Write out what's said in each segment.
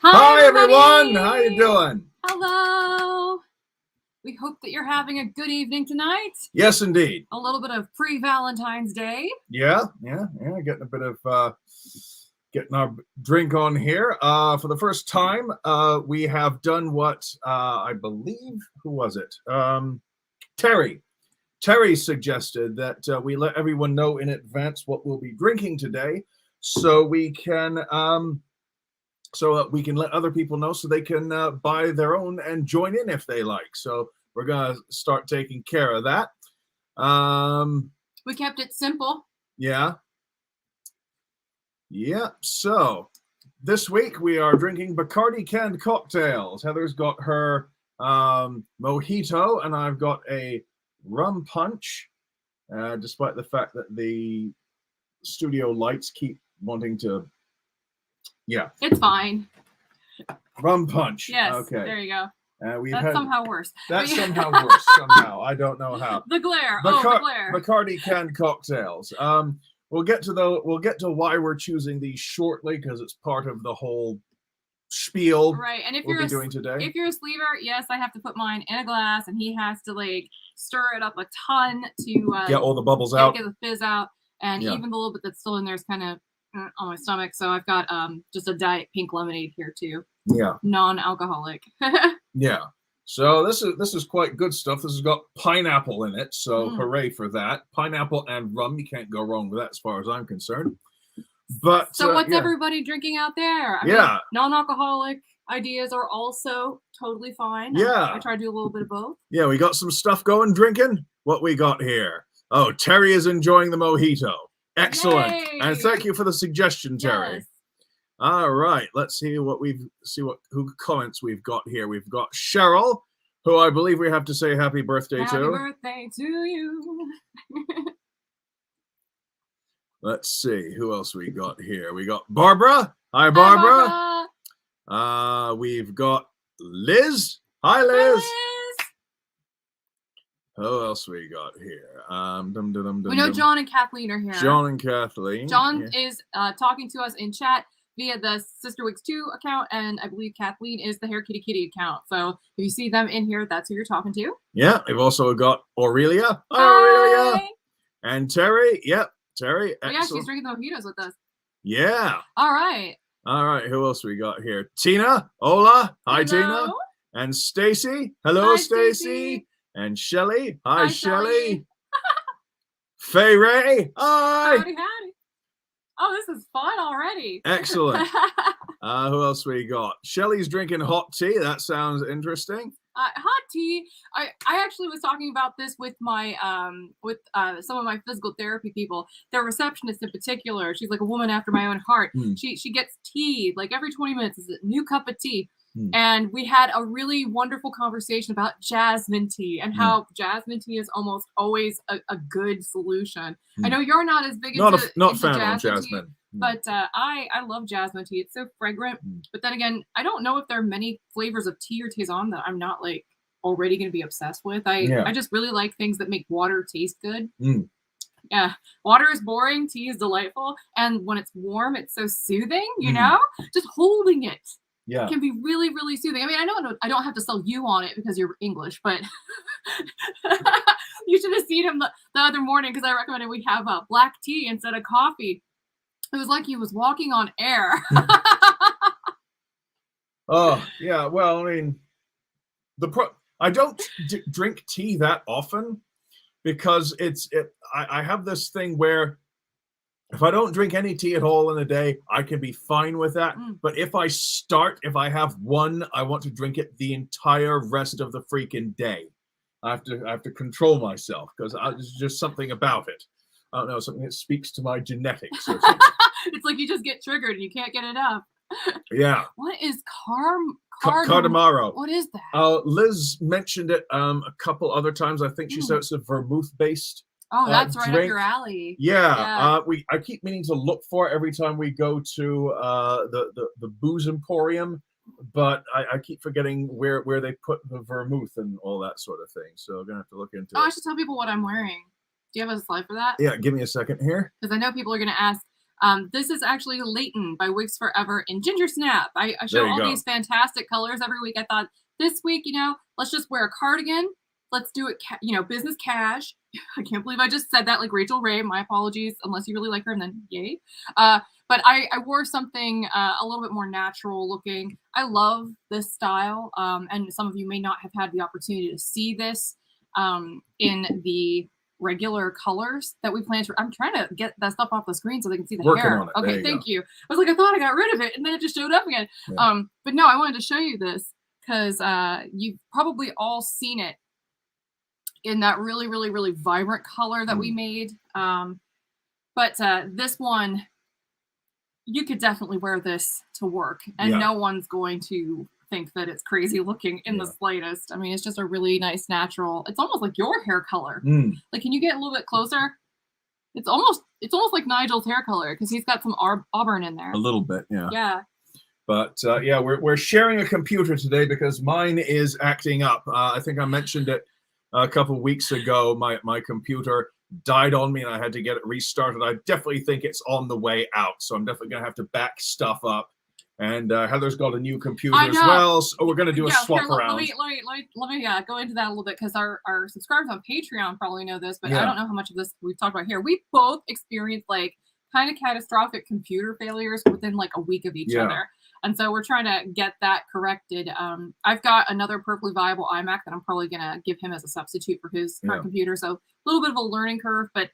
Hi everyone. How you doing? Hello. We hope that you're having a good evening tonight. Yes, indeed. A little bit of pre-Valentine's Day. Yeah. Getting a bit of getting our drink on here. For the first time, we have done what I believe. Who was it? Terry. Terry suggested that we let everyone know in advance what we'll be drinking today, so we can let other people know so they can buy their own and join in if they like. So we're gonna start taking care of that. We kept it simple. Yeah. So this week we are drinking Bacardi canned cocktails. Heather's got her mojito, and I've got a rum punch. Despite the fact that the studio lights keep wanting to. Yeah. It's fine. Rum punch. Yes. Okay. There you go. That's somehow worse. That's somehow worse. Somehow. I don't know how. The glare. The glare. Bacardi canned cocktails. We'll get to why we're choosing these shortly, because it's part of the whole spiel. Right. And if we'll be doing today. If you're a sleever, yes, I have to put mine in a glass, and he has to like stir it up a ton to get all the bubbles out, get the fizz out, and even the little bit that's still in there is kind of on my stomach. So I've got just a diet pink lemonade here too. Yeah. Non-alcoholic. Yeah. So this is quite good stuff. This has got pineapple in it, so hooray for that. Pineapple and rum, you can't go wrong with that as far as I'm concerned. But so what's everybody drinking out there? I mean, non-alcoholic ideas are also totally fine. Yeah. I try to do a little bit of both. Yeah, we got some stuff going drinking. What we got here? Oh, Terry is enjoying the mojito. Excellent. Yay! And thank you for the suggestion, Terry. Yes. All right, let's see who comments we've got here. We've got Cheryl, who I believe we have to say happy birthday to. Happy birthday to you. Let's see who else we got here. We got Barbara. Hi, Barbara. Hi, Barbara. We've got Liz. Hi, Liz. Hi, Liz. Who else we got here? We know John and Kathleen are here. John and Kathleen. John is talking to us in chat via the CysterWigs 2 account, and I believe Kathleen is the Hair Kitty Kitty account. So if you see them in here, that's who you're talking to. Yeah, we've also got Aurelia. Hi, Aurelia. And Terry. Yep, Terry. Oh, yeah, she's drinking the mojitos with us. Yeah. All right. Who else we got here? Tina. Hola. Hi, hello. Tina. And Stacy. Hello, Stacy. And Shelly. Hi, Shelly. Faye Ray. Hi. Howdy, howdy. Oh, this is fun already. Excellent. Who else we got? Shelly's drinking hot tea. That sounds interesting. Hot tea. I actually was talking about this with my some of my physical therapy people. Their receptionist in particular. She's like a woman after my own heart. She gets tea like every 20 minutes. It's a new cup of tea. And we had a really wonderful conversation about jasmine tea and how jasmine tea is almost always a good solution. I know you're not as big into jasmine tea, but I love jasmine tea. It's so fragrant. But then again, I don't know if there are many flavors of tea or tisane that I'm not like already going to be obsessed with. I just really like things that make water taste good. Yeah, water is boring, tea is delightful, and when it's warm, it's so soothing. You know, just holding it. Yeah, it can be really, really soothing. I mean, I don't have to sell you on it because you're English, but you should have seen him the other morning because I recommended we have black tea instead of coffee. It was like he was walking on air. Oh, yeah. Well, I mean, I don't drink tea that often because I have this thing where if I don't drink any tea at all in a day, I can be fine with that. But if I have one, I want to drink it the entire rest of the freaking day. I have to control myself because there's just something about it. I don't know, something that speaks to my genetics or something. It's like you just get triggered and you can't get enough. Yeah. What is Cardamaro? What is that? Liz mentioned it a couple other times. I think she said it's a vermouth-based. Oh, that's right up your alley. Yeah. I keep meaning to look for it every time we go to the booze emporium, but I keep forgetting where they put the vermouth and all that sort of thing. So I'm gonna have to look into it. I should tell people what I'm wearing. Do you have a slide for that? Yeah, give me a second here. Because I know people are gonna ask, This is actually Leighton by Wigs Forever in Ginger Snap. I show all these fantastic colors every week. I thought this week, let's just wear a cardigan. Let's do it, business cash. I can't believe I just said that like Rachel Ray. My apologies, unless you really like her, and then yay. But I wore something a little bit more natural looking. I love this style, and some of you may not have had the opportunity to see this in the regular colors that we plan to. I'm trying to get that stuff off the screen so they can see the hair. On it. Okay, thank you. I was like, I thought I got rid of it, and then it just showed up again. Yeah. But no, I wanted to show you this because you've probably all seen it in that really, really, really vibrant color that we made. But this one, you could definitely wear this to work, and no one's going to think that it's crazy looking in the slightest. I mean, it's just a really nice natural. It's almost like your hair color. Like, can you get a little bit closer? It's almost like Nigel's hair color because he's got some auburn in there. A little bit, yeah. Yeah. But we're sharing a computer today because mine is acting up. I think I mentioned it a couple weeks ago. My computer died on me and I had to get it restarted. I definitely think it's on the way out, so I'm definitely gonna have to back stuff up. And Heather's got a new computer as well, so we're gonna do a swap around. Let me go into that a little bit because our subscribers on Patreon probably know this, but I don't know how much of this we've talked about here. We both experienced like kind of catastrophic computer failures within like a week of each other. And so we're trying to get that corrected. I've got another perfectly viable iMac that I'm probably going to give him as a substitute for his current computer. So a little bit of a learning curve, but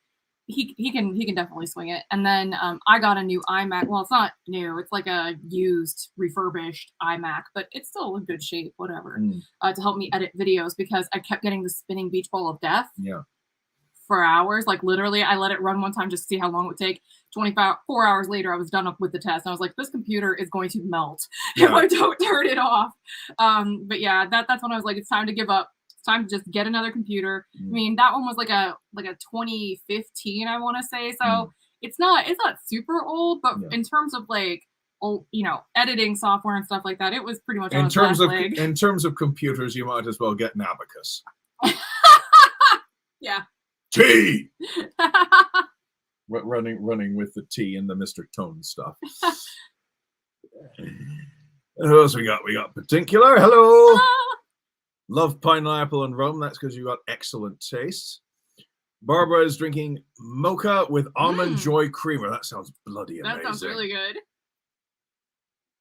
he can definitely swing it. And then I got a new iMac. Well, it's not new. It's like a used, refurbished iMac, but it's still in good shape, whatever, to help me edit videos because I kept getting the spinning beach ball of death. For hours. Like literally, I let it run one time just to see how long it would take. 4 hours later, I was done up with the test. And I was like, this computer is going to melt if I don't turn it off. But yeah, that's when I was like, it's time to give up. It's time to just get another computer. I mean, that one was like a 2015, I want to say. So it's not super old, but in terms of like old, editing software and stuff like that, it was pretty much on its last leg. In terms of computers, you might as well get an abacus. Yeah. T. running with the T and the Mr. Tone stuff. Who else we got? We got Particular. Hello. Love pineapple and rum. That's because you got excellent taste. Barbara is drinking mocha with almond joy creamer. That sounds bloody amazing. That sounds really good.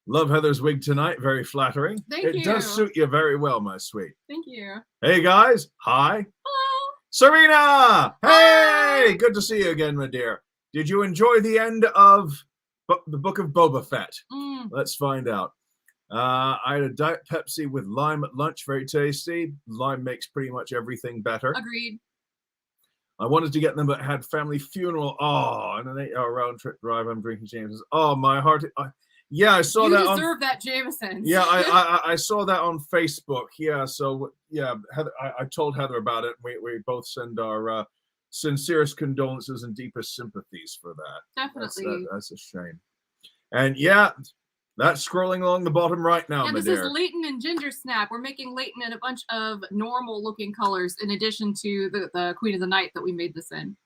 Love Heather's wig tonight. Very flattering. Thank you. It does suit you very well, my sweet. Thank you. Hey, guys. Hi. Hello. Serena! Hey! Good to see you again, my dear. Did you enjoy the end of the Book of Boba Fett? Let's find out. I had a Diet Pepsi with lime at lunch. Very tasty. Lime makes pretty much everything better. Agreed. I wanted to get them, but had family funeral. Oh, and an 8-hour round trip drive. I'm drinking Jameson. Oh, my heart. Yeah, I saw that. You deserve that Jameson. Yeah, I saw that on Facebook. Yeah, so yeah, Heather, I told Heather about it. We both send our sincerest condolences and deepest sympathies for that. Definitely. That's a shame. And yeah, that's scrolling along the bottom right now. Yeah, this is Leighton and Ginger Snap. We're making Leighton in a bunch of normal looking colors in addition to the Queen of the Night that we made this in.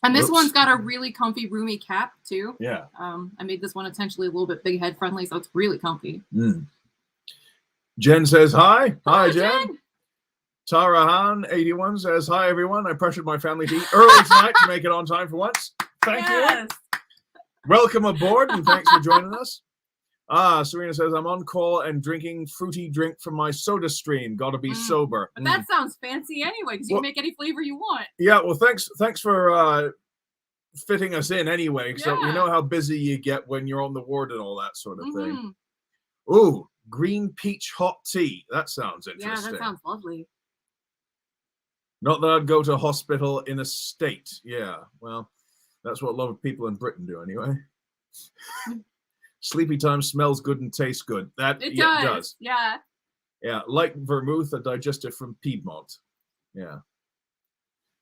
And this one's got a really comfy, roomy cap, too. Yeah. I made this one intentionally a little bit big head friendly, so it's really comfy. Jen says hi. Hi, Jen. Tara Han, 81, says hi, everyone. I pressured my family to eat early tonight to make it on time for once. Thank you. Welcome aboard, and thanks for joining us. Serena says, I'm on call and drinking fruity drink from my soda stream. Gotta be sober. But that sounds fancy anyway, because you can make any flavor you want. Yeah, well, thanks for fitting us in anyway. So you know how busy you get when you're on the ward and all that sort of thing. Ooh, green peach hot tea. That sounds interesting. Yeah, that sounds lovely. Not that I'd go to hospital in a state. Yeah, well, that's what a lot of people in Britain do anyway. Sleepy time smells good and tastes good. It does. Yeah. Yeah, like vermouth, a digestive from Piedmont. Yeah.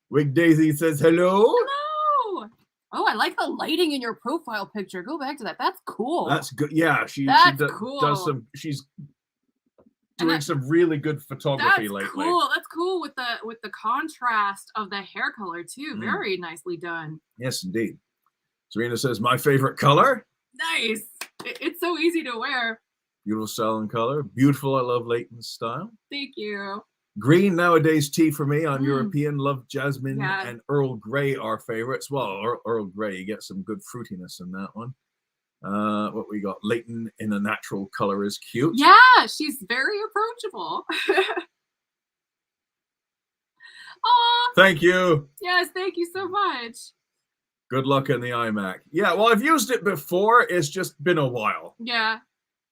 Wig Daisy says hello. Hello. Oh, I like the lighting in your profile picture. Go back to that. That's cool. That's good. Yeah, she cool. does some. She's doing some really good photography lately. Cool. That's cool with the contrast of the hair color too. Very nicely done. Yes, indeed. Serena says, my favorite color. Nice. It's so easy to wear. Beautiful style and color. Beautiful. I love Leighton's style. Thank you. Green nowadays tea for me. I'm European. Love jasmine and Earl Grey are favorites. Well, Earl Grey, you get some good fruitiness in that one. What we got? Leighton in a natural color is cute. Yeah, she's very approachable. Aw. Thank you. Yes, thank you so much. Good luck in the iMac. Yeah, well, I've used it before. It's just been a while. Yeah.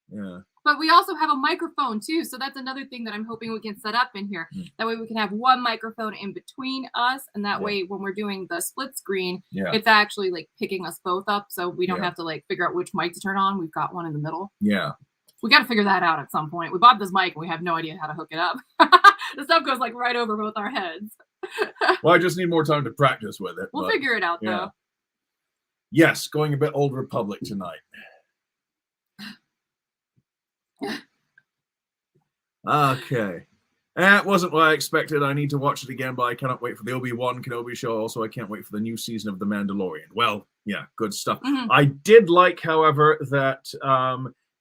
Yeah. But we also have a microphone too, so that's another thing that I'm hoping we can set up in here. That way we can have one microphone in between us, and that way when we're doing the split screen, it's actually like picking us both up, so we don't have to like figure out which mic to turn on. We've got one in the middle. Yeah. We got to figure that out at some point. We bought this mic and we have no idea how to hook it up. The stuff goes like right over both our heads. Well, I just need more time to practice with it. We'll figure it out though. Yes, going a bit Old Republic tonight. Okay. That wasn't what I expected. I need to watch it again, but I cannot wait for the Obi-Wan Kenobi show. Also, I can't wait for the new season of The Mandalorian. Well, yeah, good stuff. I did like, however, that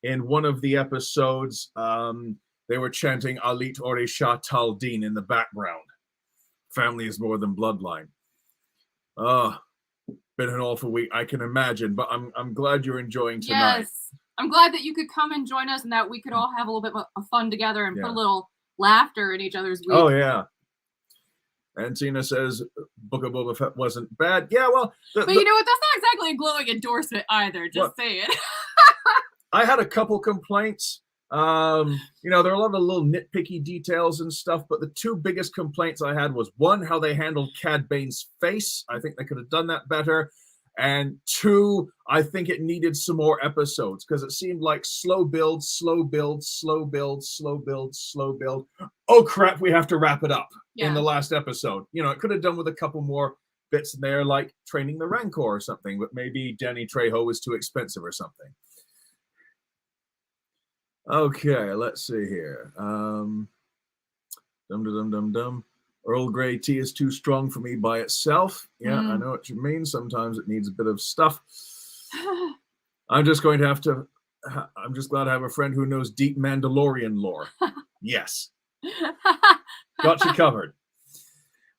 in one of the episodes, they were chanting Alit Orisha Taldin in the background. Family is more than bloodline. Been an awful week, I can imagine, but I'm glad you're enjoying tonight. Yes, I'm glad that you could come and join us and that we could all have a little bit of fun together and put a little laughter in each other's week. Oh, yeah. And Tina says Book of Boba Fett wasn't bad. Yeah, well... But you know what? That's not exactly a glowing endorsement either. Just saying. I had a couple complaints. You know, there are a lot of little nitpicky details and stuff, but the two biggest complaints I had was, one, how they handled Cad Bane's face. I think they could have done that better. And two, I think it needed some more episodes because it seemed like slow build, slow build, slow build, slow build, slow build. Oh, crap, we have to wrap it up in the last episode. You know, it could have done with a couple more bits in there, like training the Rancor or something, but maybe Danny Trejo was too expensive or something. Okay, let's see here. Earl Grey tea is too strong for me by itself. Yeah, I know what you mean. Sometimes it needs a bit of stuff. I'm just glad I have a friend who knows deep Mandalorian lore. Yes. Got you covered.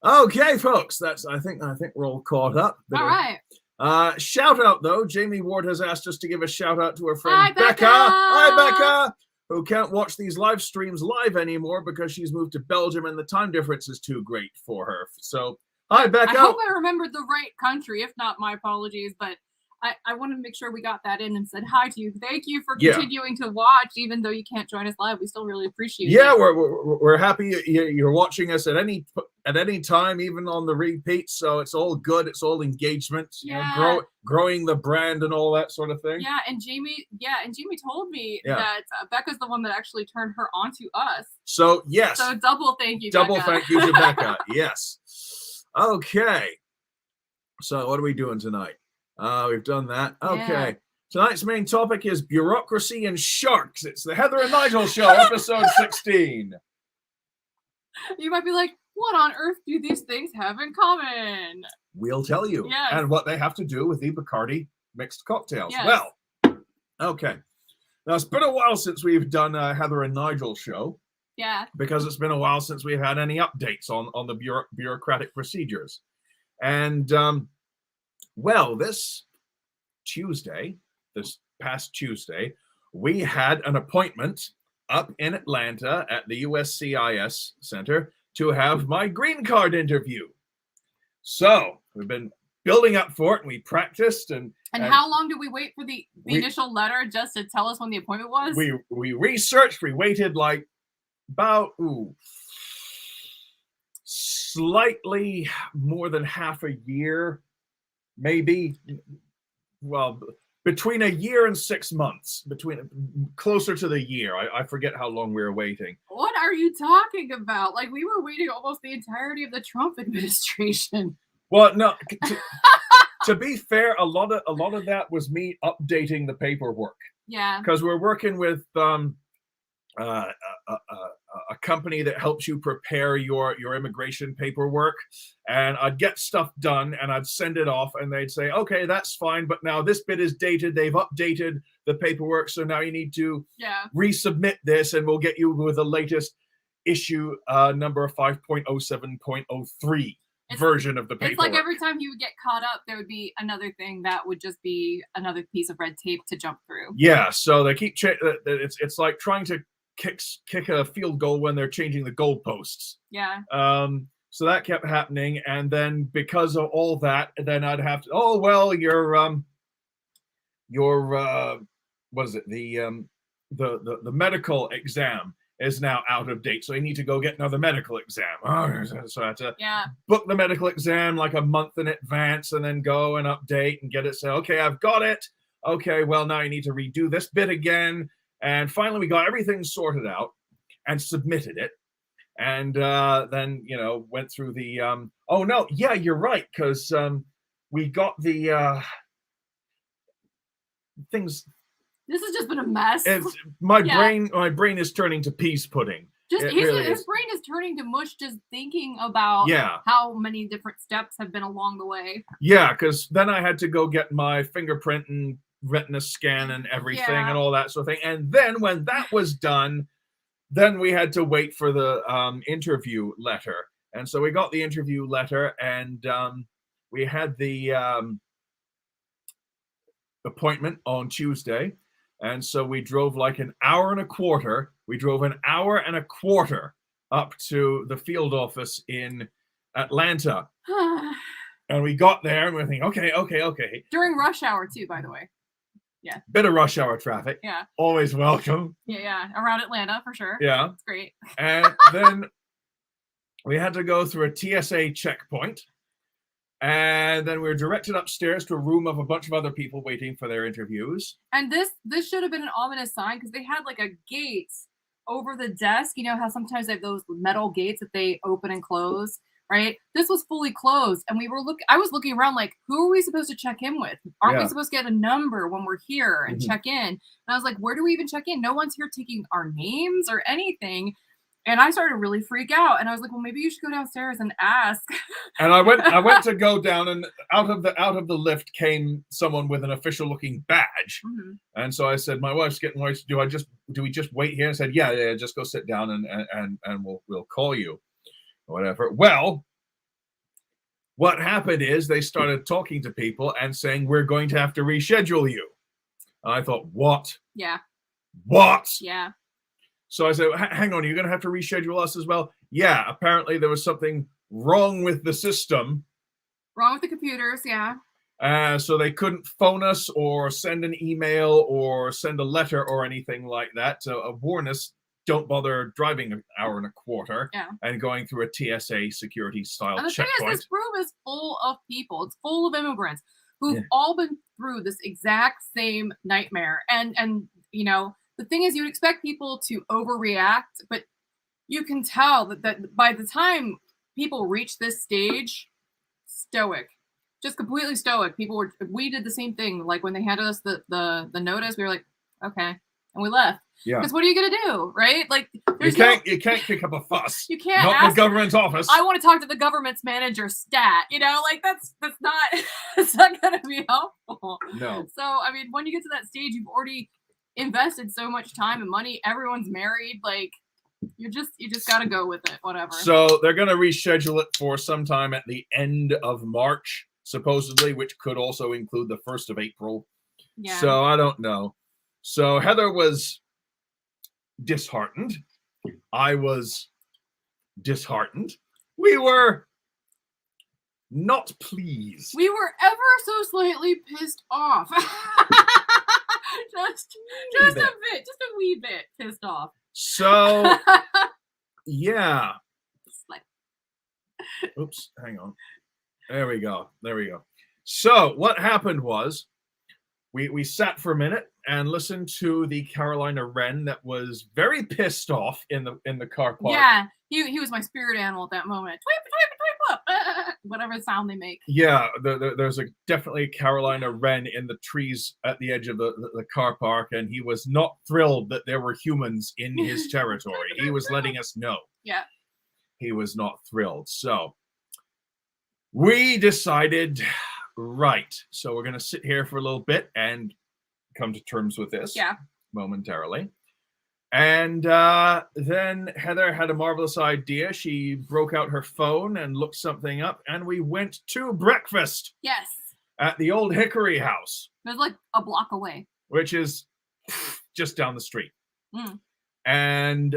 Okay, folks. I think we're all caught up. All right. Shout out though. Jamie Ward has asked us to give a shout out to her friend Hi, Becca. Hi, Becca. Who can't watch these live streams live anymore because she's moved to Belgium and the time difference is too great for her. So, hi, Becca. I hope I remembered the right country. If not, my apologies. But I wanted to make sure we got that in and said hi to you. Thank you for continuing to watch, even though you can't join us live. We still really appreciate it. Yeah, we're happy you're watching us at any time, even on the repeat. So it's all good. It's all engagement. Yeah. You know, growing the brand and all that sort of thing. Yeah, and Jamie told me that Becca's the one that actually turned her onto us. So yes. So double thank you, Double Becca. thank you to Becca. Yes. Okay. So what are we doing tonight? We've done that. Okay. Yeah. Tonight's main topic is bureaucracy and sharks. It's the Heather and Nigel Show, episode 16. You might be like, what on earth do these things have in common? We'll tell you. Yes. And what they have to do with the Bacardi mixed cocktails. Yes. Well, okay. Now, it's been a while since we've done a Heather and Nigel show. Yeah. Because it's been a while since we've had any updates on the bureaucratic procedures. And, well, this past Tuesday, we had an appointment up in Atlanta at the USCIS Center to have my green card interview. So we've been building up for it, and we practiced. And how long did we wait for the initial letter just to tell us when the appointment was? We researched. We waited like about slightly more than half a year, maybe. Well, between a year and 6 months, closer to the year. I forget how long we were waiting. What are you talking about? Like, we were waiting almost the entirety of the Trump administration. Well, no. To be fair, a lot of that was me updating the paperwork. Yeah. Because we're working with uh, a company that helps you prepare your immigration paperwork, and I'd get stuff done and I'd send it off, and they'd say, okay, that's fine, but now this bit is dated, they've updated the paperwork, so now you need to resubmit this, and we'll get you with the latest issue number 5.07.03 version of the paperwork. It's like every time you would get caught up, there would be another thing that would just be another piece of red tape to jump through. Yeah, so they keep it's like trying to kick a field goal when they're changing the goalposts. Yeah. So that kept happening, and then because of all that, then I'd have to. Oh well, your what is it? The medical exam is now out of date, so you need to go get another medical exam. So I had to book the medical exam like a month in advance, and then go and update and get it. Say, okay, I've got it. Okay, well now you need to redo this bit again. And finally, we got everything sorted out and submitted it. And then, you know, went through the, oh, no, yeah, you're right, because we got the things. This has just been a mess. My brain is turning to peas pudding. His brain is turning to mush just thinking about how many different steps have been along the way. Yeah, because then I had to go get my fingerprint and retina scan and everything and all that sort of thing. And then when that was done, then we had to wait for the interview letter. And so we got the interview letter, and we had the appointment on Tuesday. And so we drove like an hour and a quarter. We drove an hour and a quarter up to the field office in Atlanta. And we got there and we're thinking, okay. During rush hour too, by the way. Yeah. Bit of rush hour traffic. Yeah. Always welcome. Yeah. Around Atlanta for sure. Yeah. It's great. And then we had to go through a TSA checkpoint. And then we were directed upstairs to a room of a bunch of other people waiting for their interviews. And this should have been an ominous sign, because they had like a gate over the desk. You know how sometimes they have those metal gates that they open and close, right? This was fully closed, and I was looking around like, who are we supposed to check in with? Aren't we supposed to get a number when we're here and check in? And I was like, where do we even check in? No one's here taking our names or anything. And I started to really freak out, and I was like, well, maybe you should go downstairs and ask. And I went to go down, and out of the lift came someone with an official looking badge. And so I said, my wife's getting worried. Do we just wait here? I said, yeah, just go sit down and we'll call you. Whatever. Well, what happened is they started talking to people and saying, we're going to have to reschedule you. And I thought, what? Yeah. What? Yeah. So I said, hang on, you're going to have to reschedule us as well? Yeah, apparently there was something wrong with the system. Wrong with the computers, yeah. So they couldn't phone us or send an email or send a letter or anything like that. So warn us, don't bother driving an hour and a quarter and going through a TSA security style checkpoint. And the thing is, this room is full of people. It's full of immigrants who've all been through this exact same nightmare. And you know, the thing is, you'd expect people to overreact, but you can tell that by the time people reach this stage, stoic, just completely stoic. We did the same thing. Like when they handed us the notice, we were like, okay, and we left. Yeah. Because what are you gonna do, right? Like you can't kick up a fuss. You can't. Not the government's office. I want to talk to the government's manager stat. You know, like that's not it's not gonna be helpful. No. So I mean, when you get to that stage, you've already invested so much time and money. Everyone's married. Like you just gotta go with it. Whatever. So they're gonna reschedule it for sometime at the end of March, supposedly, which could also include the 1st of April. Yeah. So I don't know. So Heather was disheartened. I was disheartened. We were not pleased. We were ever so slightly pissed off. just a wee bit pissed off. So yeah. Oops, hang on. There we go. So what happened was we sat for a minute and listened to the Carolina Wren that was very pissed off in the car park. Yeah, he was my spirit animal at that moment. whatever sound they make. Yeah, there's definitely a Carolina wren in the trees at the edge of the car park, and he was not thrilled that there were humans in his territory. He was letting us know. Yeah. He was not thrilled. So we decided, right, so we're going to sit here for a little bit and come to terms with this momentarily. And then Heather had a marvelous idea. She broke out her phone and looked something up, and we went to breakfast. Yes. At the old Hickory House. It was like a block away. Which is just down the street. Mm. And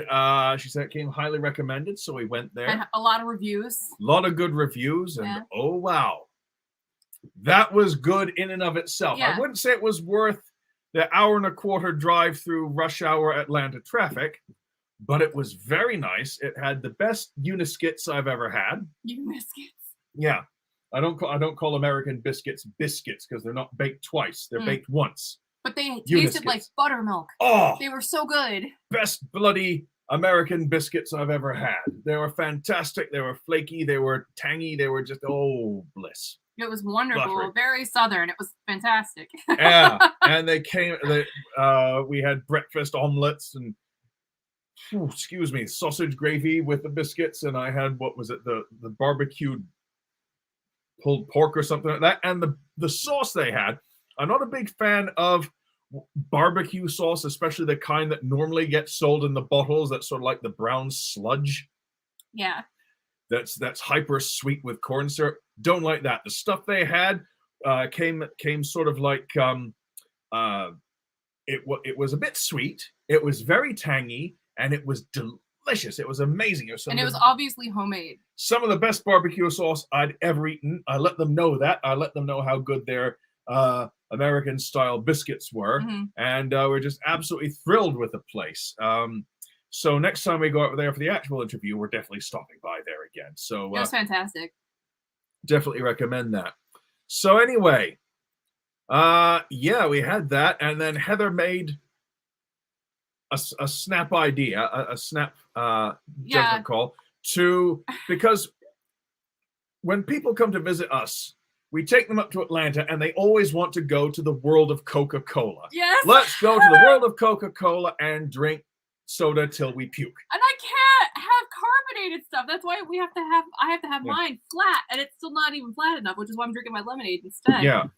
she said it came highly recommended, so we went there. And a lot of reviews. A lot of good reviews, and oh wow. That was good in and of itself. Yeah. I wouldn't say it was worth the 1.25 hour drive through rush hour Atlanta traffic, but it was very nice. It had the best uniskits I've ever had. Uniskits. Yeah. I don't call American biscuits because they're not baked twice. They're baked once. But they tasted like buttermilk. Oh, they were so good. Best bloody American biscuits I've ever had. They were fantastic. They were flaky. They were tangy. They were just, bliss. It was wonderful. Buttery. Very southern. It was fantastic. Yeah. And we had breakfast omelets and, sausage gravy with the biscuits. And I had, the barbecued pulled pork or something like that. And the sauce they had, I'm not a big fan of barbecue sauce, especially the kind that normally gets sold in the bottles. That's sort of like the brown sludge. Yeah. That's hyper sweet with corn syrup. Don't like that. The stuff they had came sort of like it was a bit sweet. It was very tangy, and it was delicious. It was amazing. It was obviously homemade. Some of the best barbecue sauce I'd ever eaten. I let them know that. I let them know how good their American style biscuits were, and we're just absolutely thrilled with the place. So next time we go out there for the actual interview, we're definitely stopping by there again. So it was fantastic. Definitely recommend that. So anyway, we had that, and then Heather made a snap idea, a snap judgment call because when people come to visit us, we take them up to Atlanta, and they always want to go to the world of Coca-Cola. Yes. Let's go to the world of Coca-Cola and drink soda till we puke. And I can't have carbonated stuff. That's why I have to have mine flat, and it's still not even flat enough, which is why I'm drinking my lemonade instead. Yeah.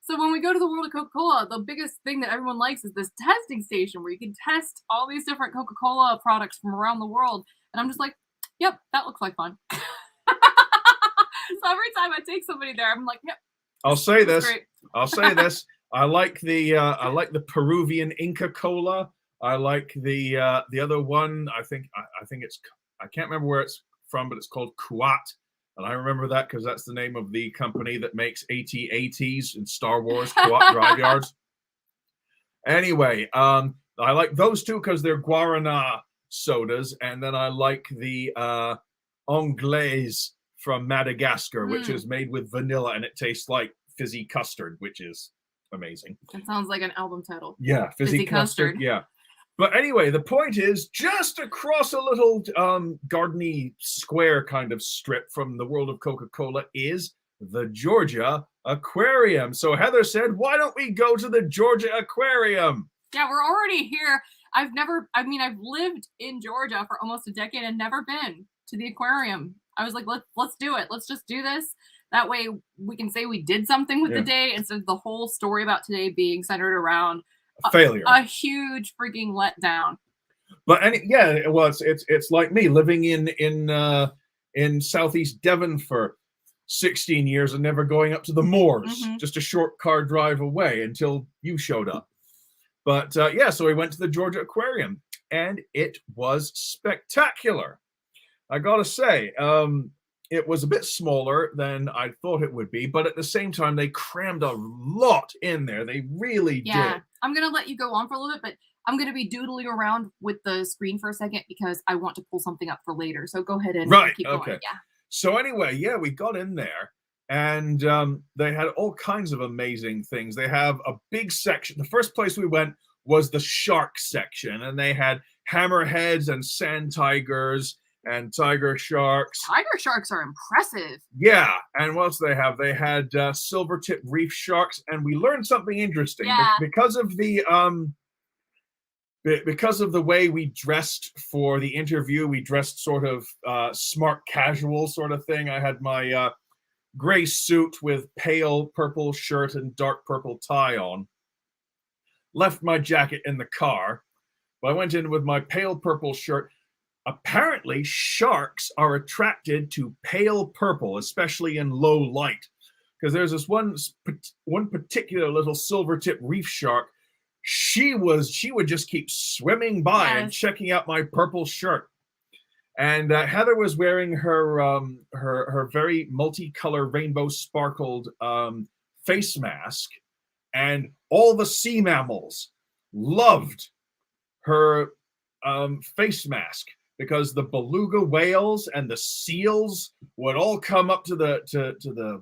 So when we go to the world of Coca-Cola, the biggest thing that everyone likes is this testing station where you can test all these different Coca-Cola products from around the world. And I'm just like, yep, that looks like fun. So every time I take somebody there, I'm like, yep. I'll say this. I like the Peruvian Inca Cola. I like the other one. I think it's, I can't remember where it's from, but it's called Kuat. And I remember that because that's the name of the company that makes AT-ATs in Star Wars, Kuat Drive Yards. Anyway, I like those two because they're Guarana sodas. And then I like the Anglaise from Madagascar, which is made with vanilla, and it tastes like fizzy custard, which is amazing. It sounds like an album title. Yeah, fizzy custard. Yeah. But anyway, the point is, just across a little gardeny square kind of strip from the world of Coca-Cola is the Georgia Aquarium. So Heather said, why don't we go to the Georgia Aquarium? Yeah, we're already here. I've lived in Georgia for almost a decade and never been to the aquarium. I was like, let's do it. Let's just do this. That way we can say we did something with the day instead of the whole story about today being centered around failure, a huge freaking letdown. But it's like me living in southeast Devon for 16 years and never going up to the moors, just a short car drive away until you showed up. But so we went to the Georgia Aquarium, and it was spectacular. I gotta say, it was a bit smaller than I thought it would be, but at the same time, they crammed a lot in there. They really did. I'm going to let you go on for a little bit, but I'm going to be doodling around with the screen for a second because I want to pull something up for later. So go ahead and keep going. Yeah. So anyway, we got in there, and they had all kinds of amazing things. They have a big section. The first place we went was the shark section, and they had hammerheads and sand tigers and tiger sharks. Tiger sharks are impressive. Yeah, and what else do they have? They had silver-tip reef sharks, and we learned something interesting. Yeah. Because of the way we dressed for the interview. We dressed sort of smart casual sort of thing. I had my gray suit with pale purple shirt and dark purple tie on. Left my jacket in the car, but I went in with my pale purple shirt. Apparently, sharks are attracted to pale purple, especially in low light, because there's this one particular little silver-tip reef shark. She would just keep swimming by and checking out my purple shirt. And Heather was wearing her very multicolored rainbow sparkled face mask, and all the sea mammals loved her face mask, because the beluga whales and the seals would all come up to the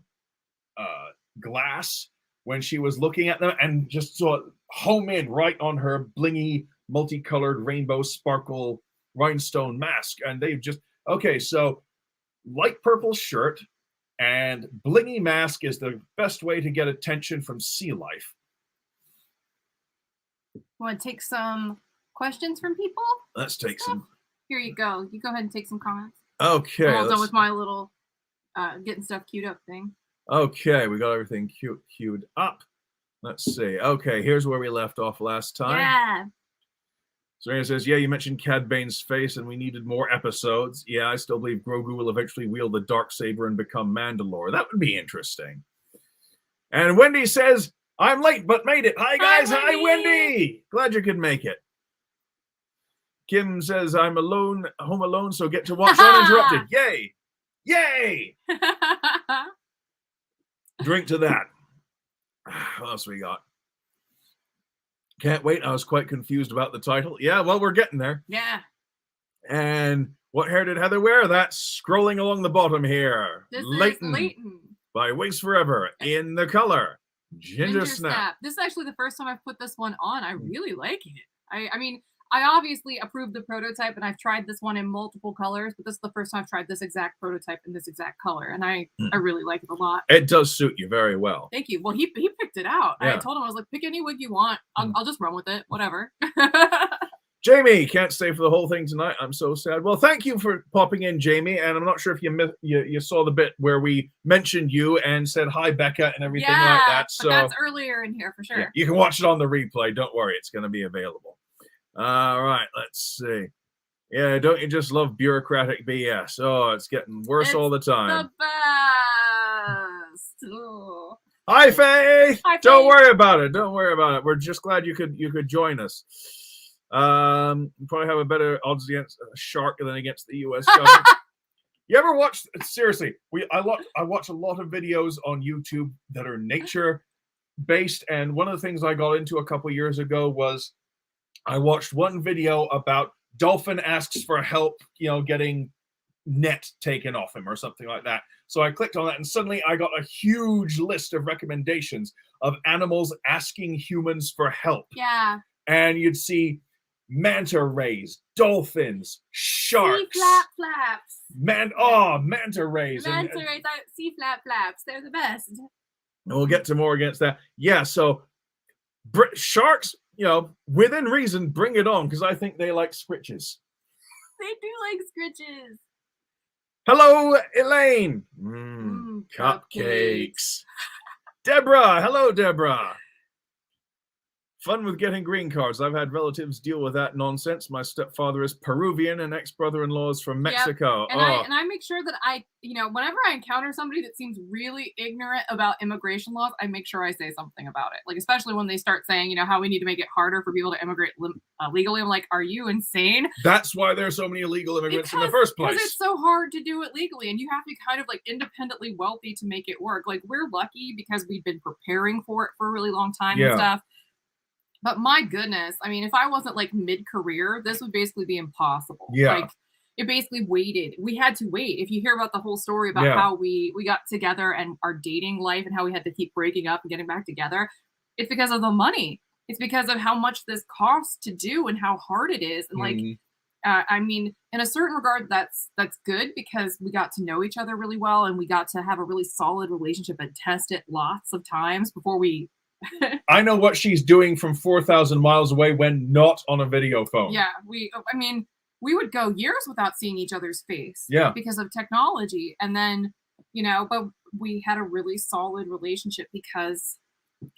glass when she was looking at them and just sort of home in right on her blingy, multicolored rainbow sparkle rhinestone mask. And they've just, okay, so light purple shirt and blingy mask is the best way to get attention from sea life. Want to take some questions from people? Let's take some. Here you go. You go ahead and take some comments. Okay. I'm all done with my little getting stuff queued up thing. Okay, we got everything queued up. Let's see. Okay, here's where we left off last time. Yeah. Serena says, yeah, you mentioned Cad Bane's face and we needed more episodes. Yeah, I still believe Grogu will eventually wield the Darksaber and become Mandalore. That would be interesting. And Wendy says, I'm late but made it. Hi, guys. Hi, Wendy. Glad you could make it. Kim says, I'm home alone, so get to watch uninterrupted. Yay. Yay. Drink to that. What else we got? Can't wait. I was quite confused about the title. Yeah, well, we're getting there. Yeah. And what hair did Heather wear? That's scrolling along the bottom here. This Leighton, is Leighton by Wigs Forever in the color Ginger Snap. This is actually the first time I've put this one on. I really like it. I mean, I obviously approved the prototype, and I've tried this one in multiple colors, but this is the first time I've tried this exact prototype in this exact color, and I really like it a lot. It does suit you very well. Thank you. Well, he picked it out. Yeah. I told him, I was like, pick any wig you want. I'll just run with it. Whatever. Jamie can't stay for the whole thing tonight. I'm so sad. Well, thank you for popping in, Jamie. And I'm not sure if you saw the bit where we mentioned you and said hi, Becca, and everything like that. So that's earlier in here for sure. Yeah, you can watch it on the replay. Don't worry, it's going to be available. All right, let's see. Yeah, don't you just love bureaucratic BS? Oh, it's getting worse all the time. The best. Oh. Hi, Faith. Hi, Faith. Don't worry about it. Don't worry about it. We're just glad you could join us. You probably have a better odds against a shark than against the U.S. government. You ever watch? Seriously, I watch a lot of videos on YouTube that are nature based, and one of the things I got into a couple years ago was I watched one video about dolphin asks for help, getting net taken off him or something like that. So I clicked on that, and suddenly I got a huge list of recommendations of animals asking humans for help. Yeah. And you'd see manta rays, dolphins, sharks. Sea flaps. Manta rays. Manta rays, sea flaps. They're the best. And we'll get to more against that. Yeah, so sharks, within reason, bring it on, because I think they like scritches. They do like scritches. Hello, Elaine. Cupcakes. Deborah. Hello, Deborah. Fun with getting green cards. I've had relatives deal with that nonsense. My stepfather is Peruvian and ex-brother-in-law is from Mexico. Yep. And I make sure that whenever I encounter somebody that seems really ignorant about immigration laws, I make sure I say something about it. Like, especially when they start saying, how we need to make it harder for people to immigrate legally. I'm like, are you insane? That's why there's so many illegal immigrants in the first place. Because it's so hard to do it legally, and you have to be kind of like independently wealthy to make it work. Like, we're lucky because we've been preparing for it for a really long time and stuff. But my goodness, I mean, if I wasn't like mid-career, this would basically be impossible. Yeah. Like, it basically waited. We had to wait. If you hear about the whole story about how we got together and our dating life and how we had to keep breaking up and getting back together, it's because of the money. It's because of how much this costs to do and how hard it is. And like, I mean, in a certain regard, that's good because we got to know each other really well, and we got to have a really solid relationship and test it lots of times before we. I know what she's doing from 4,000 miles away when not on a video phone. Yeah, I mean, we would go years without seeing each other's face. Yeah. Because of technology, and then but we had a really solid relationship because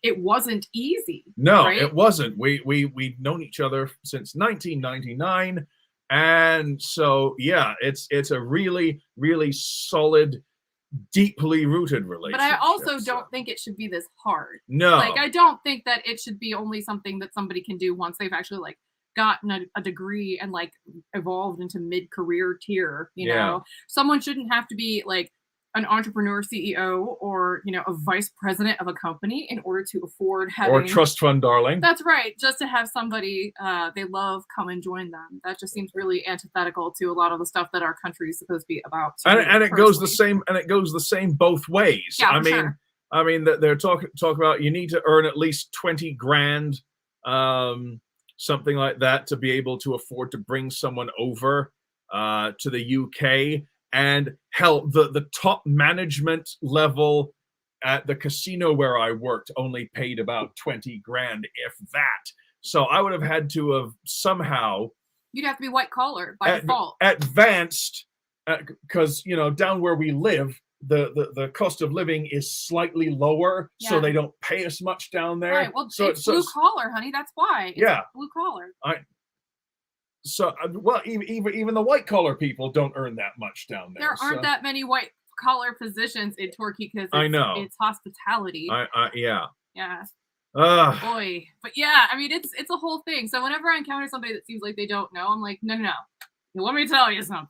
it wasn't easy. No, right? It wasn't. We'd known each other since 1999. And so, yeah, it's a really, really solid, deeply rooted relationship. But I also don't think it should be this hard. No. Like, I don't think that it should be only something that somebody can do once they've actually, like, gotten a degree and, like, evolved into mid-career tier, you know? Someone shouldn't have to be, like, an entrepreneur CEO or, a vice president of a company in order to afford having... Or a trust fund darling. That's right. Just to have somebody they love come and join them. That just seems really antithetical to a lot of the stuff that our country is supposed to be about. And it goes the same, and it goes the same both ways. Yeah, I mean, they're talk about you need to earn at least 20 grand, something like that, to be able to afford to bring someone over to the UK. And hell, the top management level at the casino where I worked only paid about 20 grand, if that. So I would have had to have somehow... You'd have to be white collar by default. Advanced, because, down where we live, the cost of living is slightly lower, so they don't pay us much down there. Right, well, it's blue collar, honey, that's why. It's blue collar. So, well, even the white collar people don't earn that much down there. There aren't that many white collar positions in Turkey because it's hospitality. Yeah. Boy, but yeah, I mean, it's a whole thing. So whenever I encounter somebody that seems like they don't know, I'm like, no. Let me tell you something.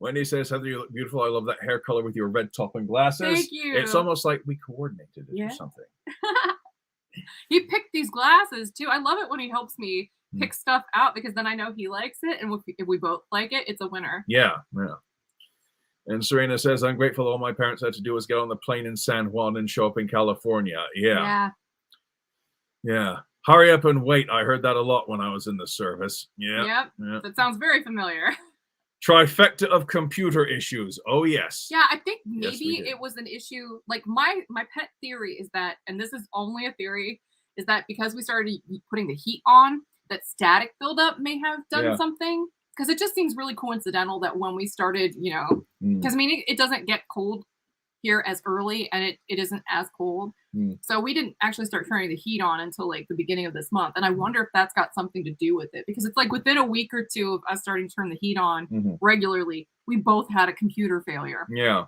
Wendy says, Heather, you look beautiful. I love that hair color with your red top and glasses. Thank you. It's almost like we coordinated it or something. He picked these glasses too. I love it when he helps me pick stuff out because then I know he likes it, and if we both like it, it's a winner. Yeah. And Serena says, I'm grateful all my parents had to do was get on the plane in San Juan and show up in California. Yeah. Hurry up and wait. I heard that a lot when I was in the service. Yep. That sounds very familiar. Trifecta of computer issues. Oh, yes. Yeah, I think maybe it was an issue. Like my pet theory is that, and this is only a theory, is that because we started putting the heat on, that static buildup may have done something. Because it just seems really coincidental that when we started, because I mean, it doesn't get cold here as early, and it isn't as cold. So we didn't actually start turning the heat on until like the beginning of this month. And I wonder if that's got something to do with it, because it's like within a week or two of us starting to turn the heat on regularly, we both had a computer failure. Yeah.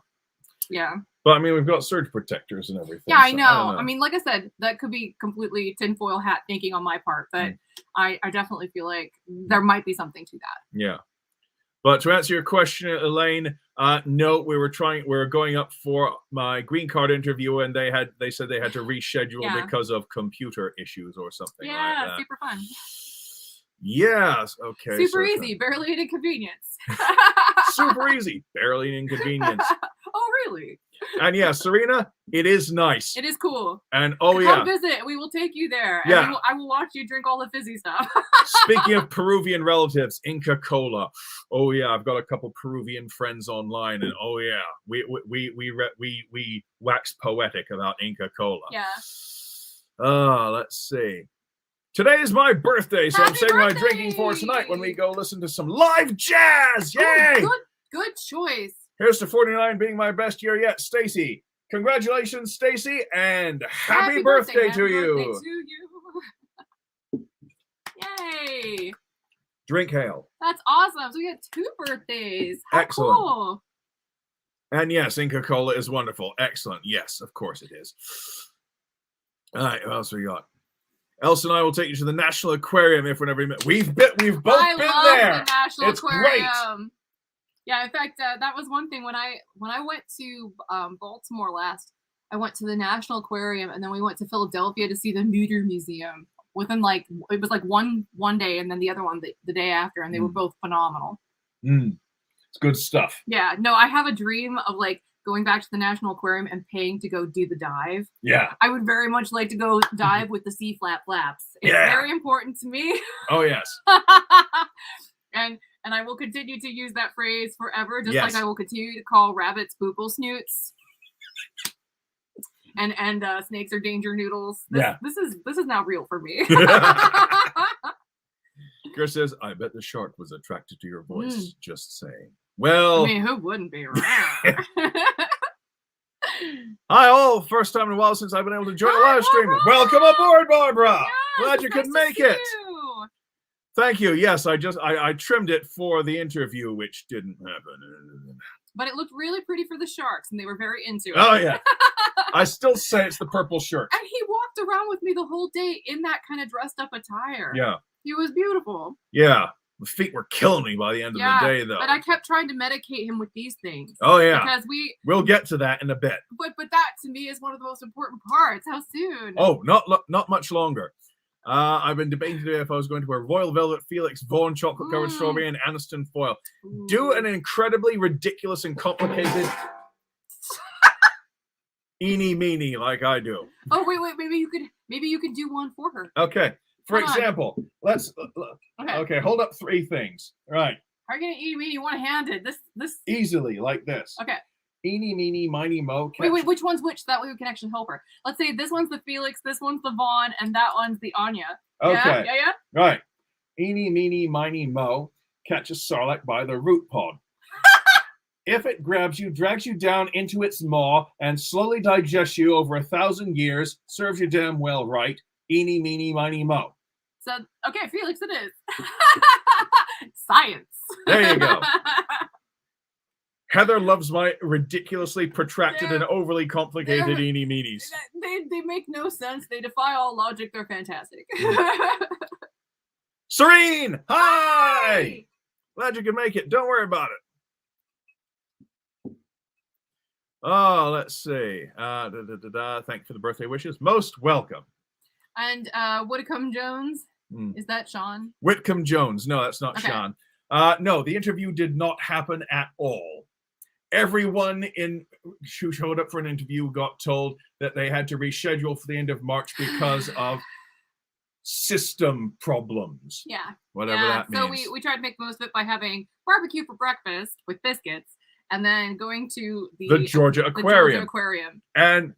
But I mean, we've got surge protectors and everything. Yeah, I know. I mean, like I said, that could be completely tinfoil hat thinking on my part, but I definitely feel like there might be something to that. Yeah. But to answer your question, Elaine, no, we were going up for my green card interview, and they said they had to reschedule because of computer issues or something. Yeah, like that. Super fun. Yes. Okay. Super easy, barely an inconvenience. Super easy, barely an inconvenience. Oh, really? And yeah, Serena, it is nice. It is cool. And come visit. We will take you there. Yeah. And I will watch you drink all the fizzy stuff. Speaking of Peruvian relatives, Inca Cola. Oh yeah, I've got a couple Peruvian friends online, and oh yeah, we wax poetic about Inca Cola. Yeah. Let's see. Today is my birthday, so I'm saving my birthday! drinking for tonight when we go listen to some live jazz. Yay! Oh, good choice. Here's to 49 being my best year yet, Stacy. Congratulations, Stacy, and happy birthday to you. Yay! Drink hail. That's awesome. So we got 2 birthdays. How Excellent. Cool. And yes, Inca Cola is wonderful. Excellent. Yes, of course it is. All right, what else we got? Elsa and I will take you to the National Aquarium if whenever we've both been there. The National it's Aquarium. Great. Yeah, in fact, that was one thing when I went to Baltimore last. I went to the National Aquarium, and then we went to Philadelphia to see the Mütter Museum. Within it was like one day, and then the other one the day after, and they were both phenomenal. It's good stuff. Yeah, no, I have a dream of like going back to the National Aquarium and paying to go do the dive. Yeah. I would very much like to go dive with the sea flaps. It's very important to me. Oh, yes. and I will continue to use that phrase forever, just like I will continue to call rabbits boople snoots. And snakes are danger noodles. This is now real for me. Chris says, I bet the shark was attracted to your voice. Just saying. Well, I mean, who wouldn't be around? Hi all, first time in a while since I've been able to join a live stream. Welcome aboard, Barbara. Yes, glad you could make it. Thank you. Yes, I trimmed it for the interview, which didn't happen. But it looked really pretty for the sharks, and they were very into it. Oh, yeah. I still say it's the purple shirt. And he walked around with me the whole day in that kind of dressed up attire. Yeah. He was beautiful. Yeah. The feet were killing me by the end of the day, though. But I kept trying to medicate him with these things. Oh, yeah. Because we'll get to that in a bit. But that, to me, is one of the most important parts. How soon? Oh, not much longer. I've been debating today if I was going to wear Royal Velvet, Felix, Vaughan, chocolate-covered strawberry, and Aniston foil. Do an incredibly ridiculous and complicated eeny meeny like I do. Oh, wait, maybe you could do one for her. Okay. For example, let's okay, hold up 3 things. All right. How are you gonna eeny meeny one-handed? This easily like this. Okay. Eeny meeny miny mo. Wait, which one's which? That way we can actually help her. Let's say this one's the Felix, this one's the Vaughn, and that one's the Anya. Okay. Yeah. Right. Eeny meeny miny mo. Catch a sarlacc by the root pod. If it grabs you, drags you down into its maw, and slowly digests you over 1,000 years, serves you damn well right. Eeny meeny miny mo. So, okay, Felix, it is. Science. There you go. Heather loves my ridiculously protracted and overly complicated eeny meenies. They make no sense. They defy all logic. They're fantastic. Serene! Hi! Glad you could make it. Don't worry about it. Oh, let's see. Thank you for the birthday wishes. Most welcome. And Whitcomb Jones, is that Sean? Whitcomb Jones. No, that's not Sean. No, the interview did not happen at all. Everyone who showed up for an interview got told that they had to reschedule for the end of March because of system problems. Yeah. Whatever that means. So we tried to make the most of it by having barbecue for breakfast with biscuits and then going to the Georgia Aquarium. And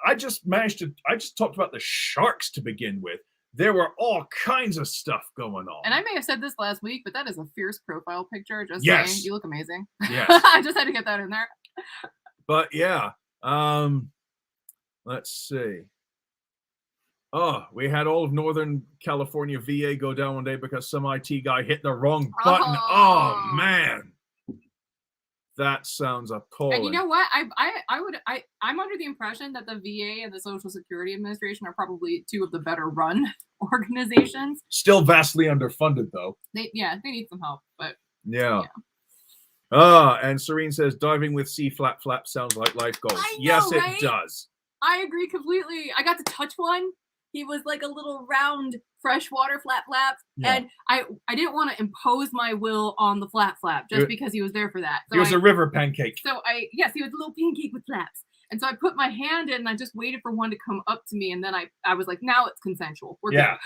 I just talked about the sharks to begin with. There were all kinds of stuff going on. And I may have said this last week, but that is a fierce profile picture. Just saying, you look amazing. Yes. I just had to get that in there. But yeah, let's see. Oh, we had all of Northern California VA go down one day because some IT guy hit the wrong button. Oh man. That sounds appalling. And you know what? I'm under the impression that the VA and the Social Security Administration are probably 2 of the better run organizations. Still vastly underfunded, though. They need some help, but yeah. And Serene says diving with sea flap sounds like life goals. Yes, it does. I agree completely. I got to touch one. He was like a little round freshwater flap, and I didn't want to impose my will on the flap just because he was there for that. So he was a river pancake. So he was a little pancake with flaps, and so I put my hand in and I just waited for one to come up to me, and then I was like, now it's consensual. We're good.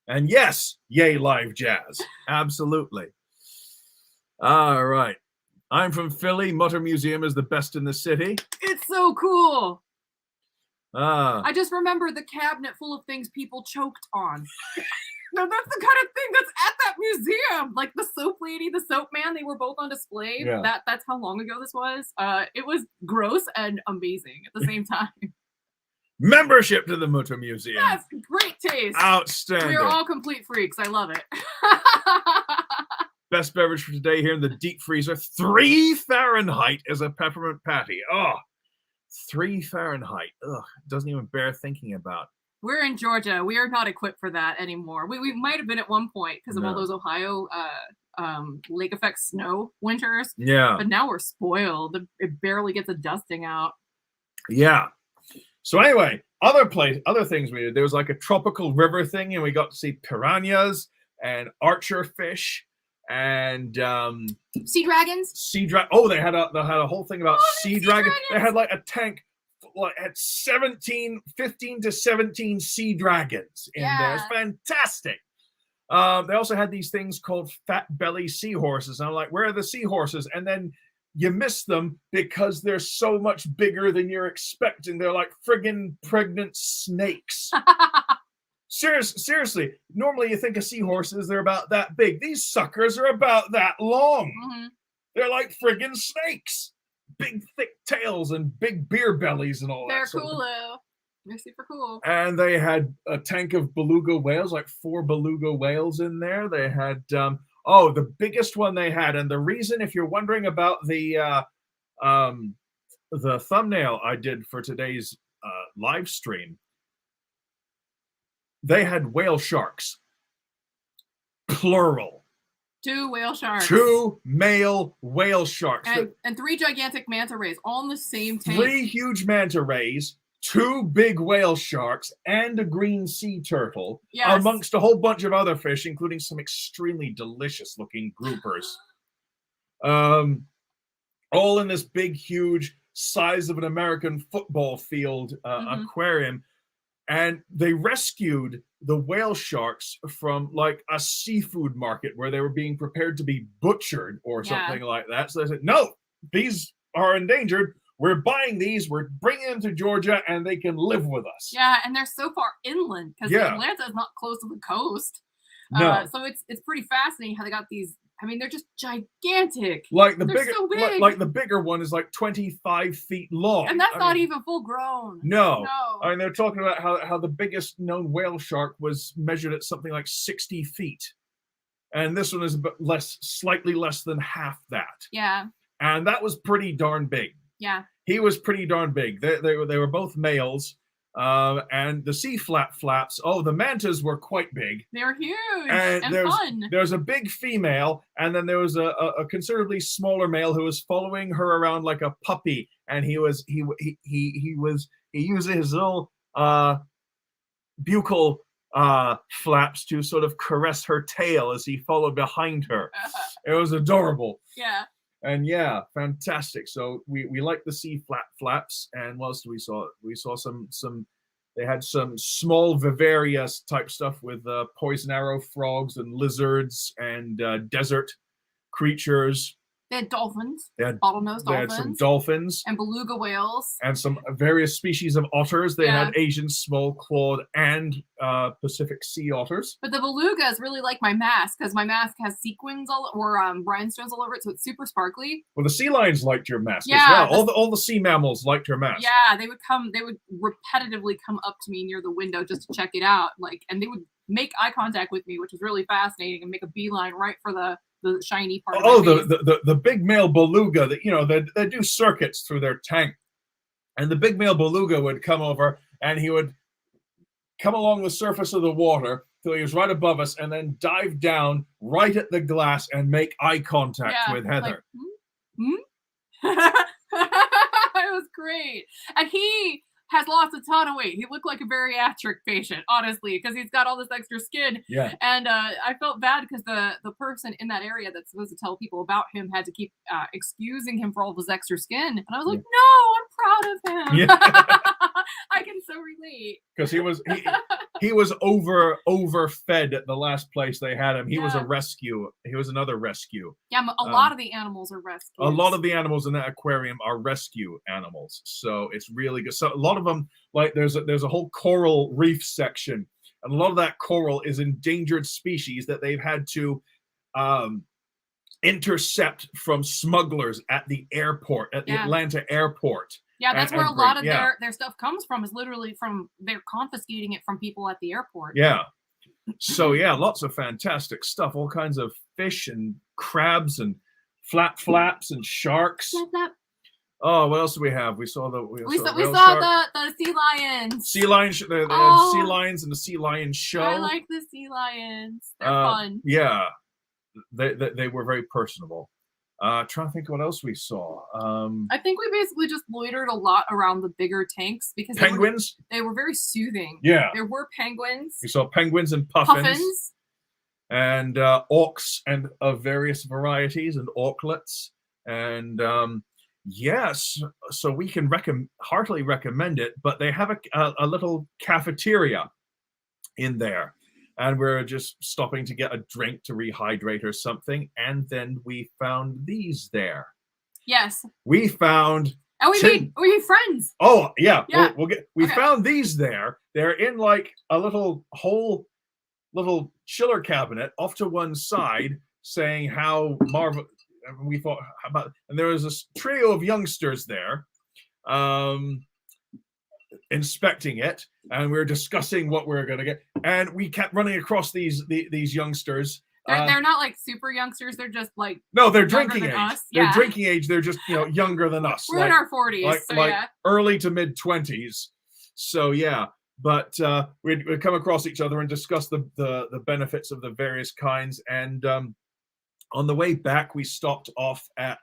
And yes, yay live jazz, absolutely. All right, I'm from Philly. Mutter Museum is the best in the city. It's so cool. I just remember the cabinet full of things people choked on. No, that's the kind of thing that's at that museum. Like the soap lady, the soap man, they were both on display. Yeah. That's how long ago this was. It was gross and amazing at the same time. Membership to the Mutter Museum. Yes, great taste. Outstanding. We're all complete freaks. I love it. Best beverage for today here in the deep freezer. 3 Fahrenheit is a peppermint patty. Oh, 3 Fahrenheit. Ugh, doesn't even bear thinking about. We're in Georgia. We are not equipped for that anymore. We might have been at one point because of all those Ohio lake effect snow winters. Yeah. But now we're spoiled. It barely gets a dusting out. Yeah. So anyway, other things we did. There was like a tropical river thing, and we got to see piranhas and archer fish sea dragons. Oh, they had a whole thing about sea dragons. dragons. They had like a tank, like had 15 to 17 sea dragons in there. It's fantastic. They also had these things called fat belly seahorses. And I'm like, where are the seahorses? And then you miss them because they're so much bigger than you're expecting. They're like friggin' pregnant snakes. Seriously, normally you think of seahorses, they're about that big. These suckers are about that long. They're like friggin' snakes. Big, thick tails and big beer bellies and all that. They're cool, though. They're super cool. And they had a tank of beluga whales, like 4 beluga whales in there. They had, the biggest one they had. And the reason, if you're wondering about the thumbnail I did for today's live stream, they had whale sharks, plural. 2 whale sharks. 2 male whale sharks. And 3 gigantic manta rays, all in the same tank. 3 huge manta rays, 2 big whale sharks, and a green sea turtle, amongst a whole bunch of other fish, including some extremely delicious-looking groupers. All in this big, huge, size of an American football field aquarium. And they rescued the whale sharks from like a seafood market where they were being prepared to be butchered or something like that. So they said, no, these are endangered. We're buying these. We're bringing them to Georgia and they can live with us. Yeah, and they're so far inland because Atlanta is not close to the coast. No. So it's pretty fascinating how they got these. I mean, they're just gigantic. Like they're so big. Like the bigger one is like 25 feet long. And that's not even full grown. No. I mean, they're talking about how the biggest known whale shark was measured at something like 60 feet. And this one is slightly less than half that. Yeah. And that was pretty darn big. Yeah. He was pretty darn big. They were both males. And the sea flaps. Oh, the mantas were quite big. They're huge and fun. There's a big female, and then there was a considerably smaller male who was following her around like a puppy, and he used his little buccal flaps to sort of caress her tail as he followed behind her. It was adorable. Yeah. And yeah, fantastic. So we like the sea flaps. And what else we saw? We saw some they had some small vivarius type stuff with poison arrow frogs and lizards and desert creatures. They had dolphins. They had bottlenose dolphins. They had some dolphins. And beluga whales. And some various species of otters. They had Asian small-clawed and Pacific sea otters. But the belugas really like my mask because my mask has sequins rhinestones all over it, so it's super sparkly. Well, the sea lions liked your mask as well. All the sea mammals liked your mask. Yeah, they would repetitively come up to me near the window just to check it out, and they would make eye contact with me, which was really fascinating, and make a beeline right for the shiny part. The big male beluga that they do circuits through their tank, and the big male beluga would come over and he would come along the surface of the water till he was right above us and then dive down right at the glass and make eye contact with Heather. It was great. And he has lost a ton of weight. He looked like a bariatric patient, honestly, because he's got all this extra skin. Yeah. And I felt bad because the person in that area that's supposed to tell people about him had to keep excusing him for all of his extra skin. And I was like, no, I'm proud of him. Yeah. I can so relate. Because he was overfed at the last place they had him. He was a rescue. He was another rescue. Yeah, a lot of the animals are rescues. A lot of the animals in that aquarium are rescue animals. So it's really good. So a lot of them, like there's a whole coral reef section, and a lot of that coral is endangered species that they've had to intercept from smugglers at the airport, at the Atlanta airport. Yeah, that's where a lot of their stuff comes from, is literally from, they're confiscating it from people at the airport. Yeah. So yeah, lots of fantastic stuff. All kinds of fish and crabs and flaps and sharks. Flap. Oh, what else do we have? We saw the sea lions. Sea lions. They had sea lions and the sea lion show. I like the sea lions. They're fun. Yeah, they were very personable. Trying to think what else we saw. I think we basically just loitered a lot around the bigger tanks because penguins. They were very soothing. Yeah, there were penguins. We saw penguins and puffins. and auks and of various varieties and auklets. And yes, so we can heartily recommend it. But they have a little cafeteria in there, and we're just stopping to get a drink to rehydrate or something. And then we found these there. Yes. We found. And we made friends. Oh yeah. Yeah. We found these there. They're in like a little chiller cabinet off to one side, saying how marvelous. We thought about, and there was this trio of youngsters there, inspecting it, and we were discussing what we were going to get, and we kept running across these youngsters. They're not like super youngsters. They're just like no, they're drinking age. Us. They're yeah. drinking age. They're just younger than us. We're in our 40s, like early to mid 20s. So yeah. But we'd come across each other and discuss the benefits of the various kinds. And on the way back, we stopped off at,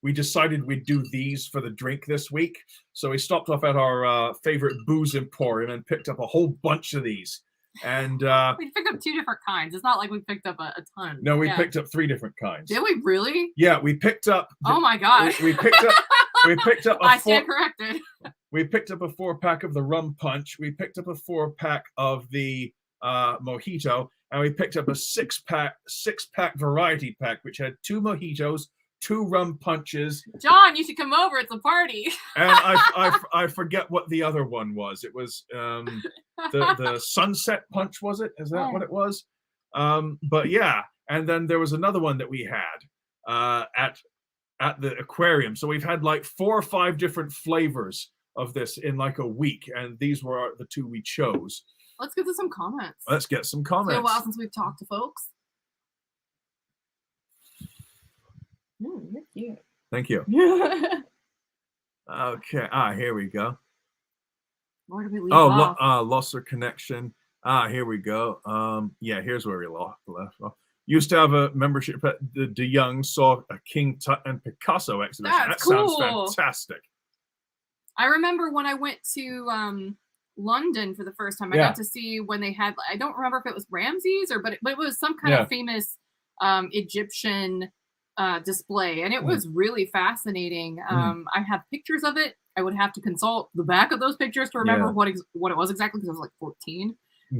we decided we'd do these for the drink this week. So we stopped off at our favorite booze emporium and picked up a whole bunch of these. And we picked up 2 different kinds. It's not like we picked up a ton. No, we picked up 3 different kinds. Did we really? Yeah, we picked up. Oh my gosh. We picked up. We picked up. I stand corrected. We picked up a 4-pack of the rum punch. We picked up a 4-pack of the mojito, and we picked up a 6-pack variety pack, which had 2 mojitos, 2 rum punches. John, you should come over. It's a party. And I forget what the other one was. It was the sunset punch. Was it? Is that what it was? But yeah, and then there was another one that we had at the aquarium. So we've had like 4 or 5 different flavors of this in like a week, and these were the 2 we chose. Let's get to some comments. Let's get some comments. It's been a while since we've talked to folks. You're cute. Thank you. Okay. Here we go. Where did we leave off? Lost our connection. Here we go. Yeah, here's where we left off. Used to have a membership at the De Young, saw a King Tut and Picasso exhibition. That cool. Sounds fantastic. I remember when I went to London for the first time. I got to see when they had, I don't remember if it was Ramses but it was some kind of famous Egyptian display, and it was really fascinating. I have pictures of it. I would have to consult the back of those pictures to remember what it was exactly, because I was like 14.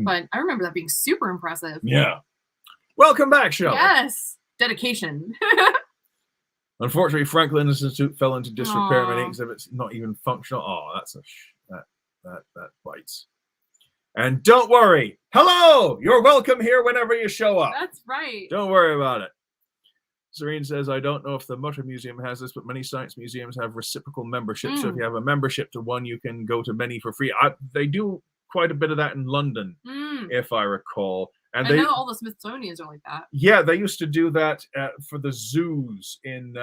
But I remember that being super impressive. Yeah. Welcome back, Shelby. Yes. Dedication. Unfortunately, Franklin Institute fell into disrepair. Many exhibits not even functional. Oh, that's that bites. And don't worry. Hello, you're welcome here whenever you show up. That's right. Don't worry about it. Serene says, I don't know if the Mutter Museum has this, but many science museums have reciprocal memberships. So if you have a membership to one, you can go to many for free. They do quite a bit of that in London, if I recall. And I know all the Smithsonians are like that. Yeah, they used to do that for the zoos in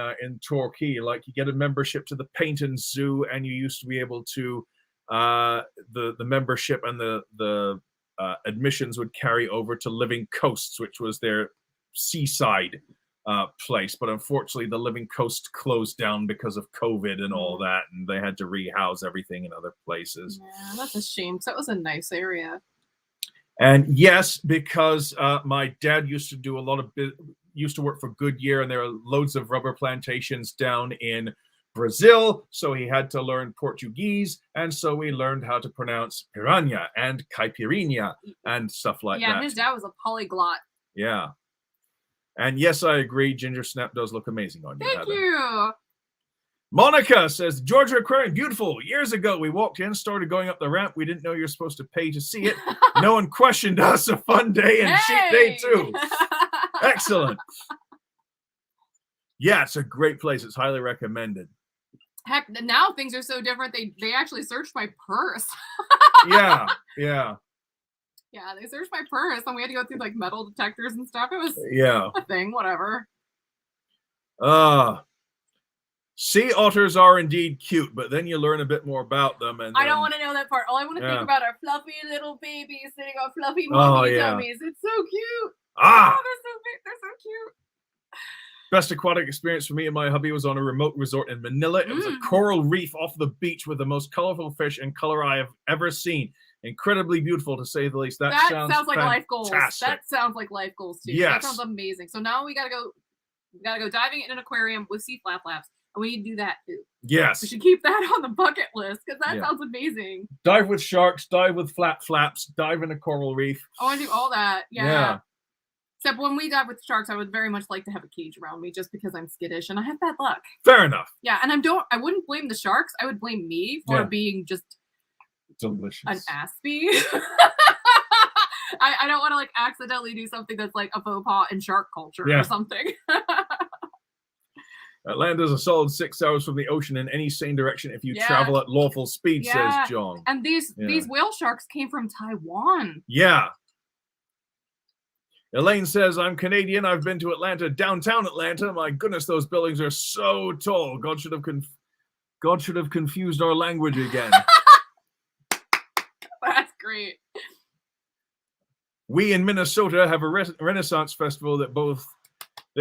Torquay. Like, you get a membership to the Paynton Zoo, and you used to be able to the membership and the admissions would carry over to Living Coasts, which was their seaside place. But unfortunately, the Living Coast closed down because of COVID and all that, and they had to rehouse everything in other places. Yeah, that's a shame. So that was a nice area. And yes, because my dad used to do used to work for Goodyear, and there are loads of rubber plantations down in Brazil, so he had to learn Portuguese, and so we learned how to pronounce piranha and caipirinha and stuff like that. Yeah, his dad was a polyglot. Yeah. And yes, I agree, Ginger Snap does look amazing on you. Thank you. Monica says, Georgia Aquarium, beautiful. Years ago, we walked in, started going up the ramp. We didn't know you're supposed to pay to see it. No one questioned us. A fun day and cheap day, too. Excellent. Yeah, it's a great place. It's highly recommended. Heck, now things are so different. They actually searched my purse. Yeah. Yeah, they searched my purse, and we had to go through like metal detectors and stuff. It was a thing, whatever. Sea otters are indeed cute, but then you learn a bit more about them. And I don't want to know that part. All I want to think about are fluffy little babies sitting on fluffy mommy tummies. It's so cute. Ah, they're so cute. Best aquatic experience for me and my hubby was on a remote resort in Manila. It was a coral reef off the beach with the most colorful fish and color I have ever seen. Incredibly beautiful, to say the least. That sounds like fantastic. life goals. That sounds like life goals too. Yes. That sounds amazing. So now we gotta go diving in an aquarium with sea flaps, and we need to do that too. Yes. We should keep that on the bucket list because that sounds amazing. Dive with sharks, dive with flaps, dive in a coral reef. I want to do all that. Yeah. Except when we dive with sharks, I would very much like to have a cage around me just because I'm skittish and I have bad luck. Fair enough. Yeah, and I wouldn't blame the sharks. I would blame me for being just delicious. An aspie. I don't want to like accidentally do something that's like a faux pas in shark culture or something. Atlanta's a solid 6 hours from the ocean in any sane direction if you travel at lawful speed, says John. And these whale sharks came from Taiwan. Yeah. Elaine says, I'm Canadian. I've been to Atlanta, downtown Atlanta. My goodness, those buildings are so tall. God should have confused our language again. That's great. We in Minnesota have a Renaissance festival that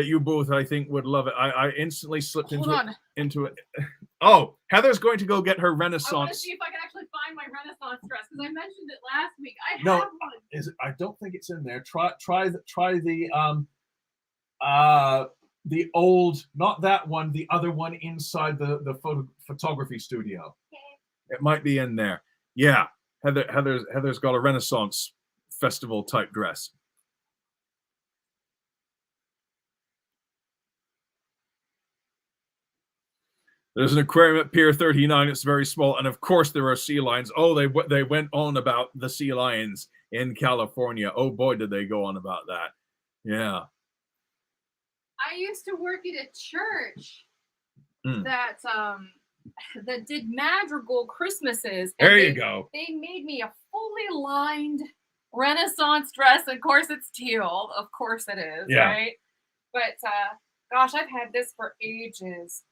you both, I think, would love it. I instantly slipped into it. Oh, Heather's going to go get her Renaissance. I want to see if I can actually find my Renaissance dress because I mentioned it last week. I have one. I don't think it's in there. Try the old, not that one, the other one inside the photography studio. Okay. It might be in there. Yeah, Heather's got a Renaissance festival type dress. There's an aquarium at Pier 39. It's very small, and of course there are sea lions. Oh, they went on about the sea lions in California. Oh boy, did they go on about that. Yeah. I used to work at a church that did madrigal Christmases. There you go. They made me a fully lined Renaissance dress. Of course, it's teal. Of course, it is. Yeah. Right. But gosh, I've had this for ages.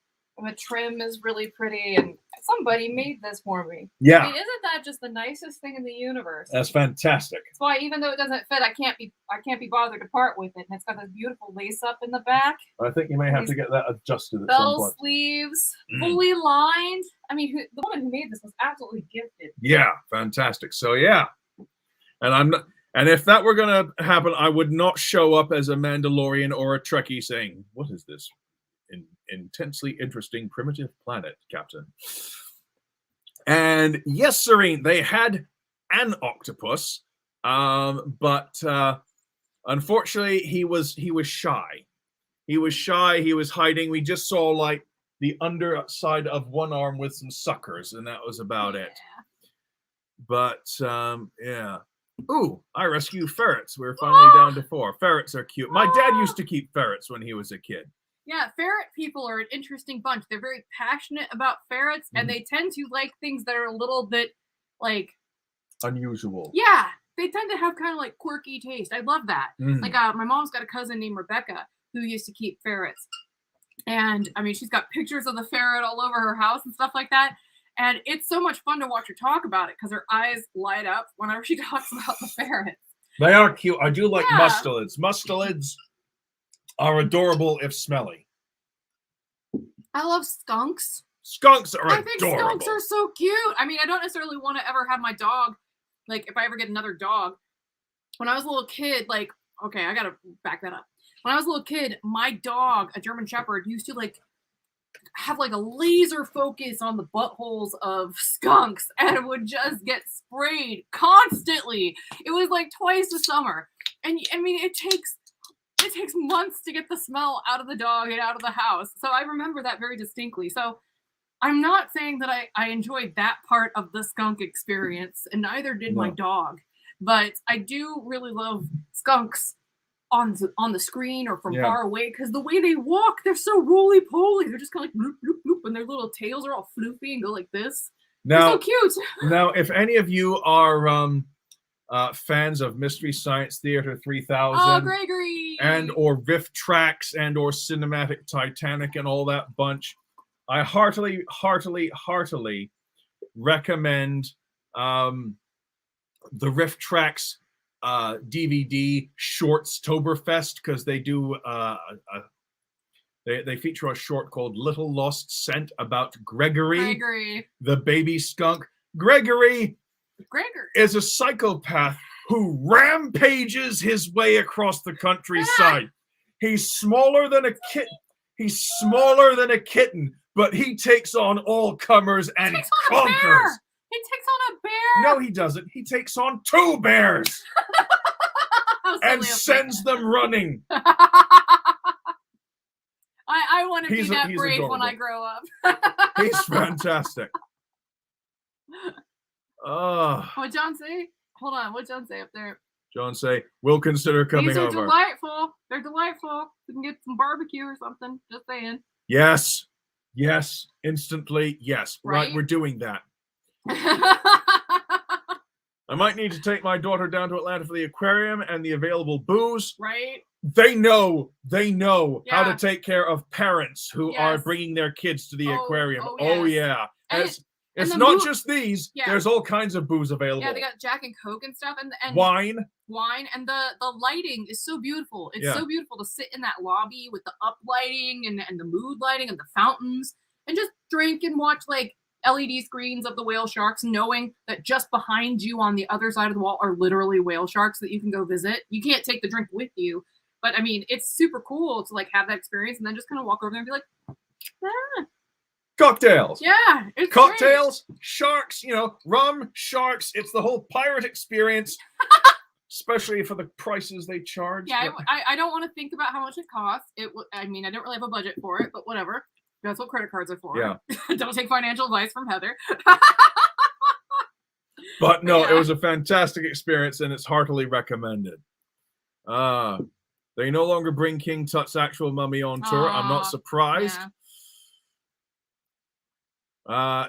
The trim is really pretty, and somebody made this for me. Yeah. I mean, isn't that just the nicest thing in the universe? That's fantastic. That's why, even though it doesn't fit, I can't be bothered to part with it. And it's got this beautiful lace up in the back. I think you may have to get that adjusted at some bell point. Sleeves, fully lined. I mean, the woman who made this was absolutely gifted. Yeah, fantastic. So yeah, and if that were going to happen, I would not show up as a Mandalorian or a Trekkie saying, "What is this intensely interesting primitive planet, Captain?" And yes, Serene, they had an octopus, but unfortunately he was shy. He was shy. He was hiding. We just saw like the underside of one arm with some suckers, and that was about it. But yeah. Ooh, I rescue ferrets. We're finally down to 4. Ferrets are cute. My dad used to keep ferrets when he was a kid. Yeah, ferret people are an interesting bunch. They're very passionate about ferrets, and they tend to like things that are a little bit, like... unusual. Yeah, they tend to have kind of, like, quirky taste. I love that. Like, my mom's got a cousin named Rebecca who used to keep ferrets. And, I mean, she's got pictures of the ferret all over her house and stuff like that. And it's so much fun to watch her talk about it because her eyes light up whenever she talks about the ferrets. They are cute. I do like mustelids. Mustelids are adorable if smelly. I love skunks. Skunks are adorable. I think skunks are so cute. I mean, I don't necessarily want to ever have my dog, like, if I ever get another dog. When I was a little kid, like, okay, I got to back that up. When I was a little kid, my dog, a German Shepherd, used to, like, have, like, a laser focus on the buttholes of skunks and would just get sprayed constantly. It was, like, twice a summer. And, I mean, it takes months to get the smell out of the dog and out of the house. So I remember that very distinctly. So I'm not saying that I enjoyed that part of the skunk experience, and neither did my dog. But I do really love skunks on the screen or from far away, because the way they walk, they're so roly-poly. They're just kind of like bloop, bloop, bloop, and their little tails are all floofy and go like this. Now, they're so cute. Now, if any of you are fans of Mystery Science Theater 3000 Gregory, and or Riff Tracks and or Cinematic Titanic and all that bunch, I heartily recommend the Riff Tracks DVD Shorts Toberfest, because they do They feature a short called Little Lost Scent about Gregory, Gregory, the baby skunk. Gregory is a psychopath who rampages his way across the countryside. He's smaller than a kitten. He's smaller than a kitten, but he takes on all comers and conquers. He takes on a bear. No, he doesn't. He takes on 2 bears and sends them running. I want to be that brave adorable. when I grow up. He's fantastic. What John say? Hold on. What John say up there? John say, we'll consider coming over. These are delightful. They're delightful. We can get some barbecue or something. Just saying. Yes. Yes. Instantly. Yes. Right. We're doing that. I might need to take my daughter down to Atlanta for the aquarium and the available booze. Right. They know how to take care of parents who are bringing their kids to the aquarium. Oh yeah. It's not just these. Yeah. There's all kinds of booze available. Yeah, they got Jack and Coke and stuff, and wine, and the lighting is so beautiful. It's so beautiful to sit in that lobby with the up lighting and the mood lighting and the fountains, and just drink and watch like LED screens of the whale sharks, knowing that just behind you on the other side of the wall are literally whale sharks that you can go visit. You can't take the drink with you, but I mean, it's super cool to like have that experience and then just kind of walk over there and be like, ah. Cocktails. Yeah, it's cocktails, great. Sharks, rum, sharks. It's the whole pirate experience, especially for the prices they charge. Yeah, I don't want to think about how much it costs. I mean, I don't really have a budget for it, but whatever. That's what credit cards are for. Yeah. Don't take financial advice from Heather. But no, it was a fantastic experience, and it's heartily recommended. They no longer bring King Tut's actual mummy on tour. I'm not surprised. Yeah.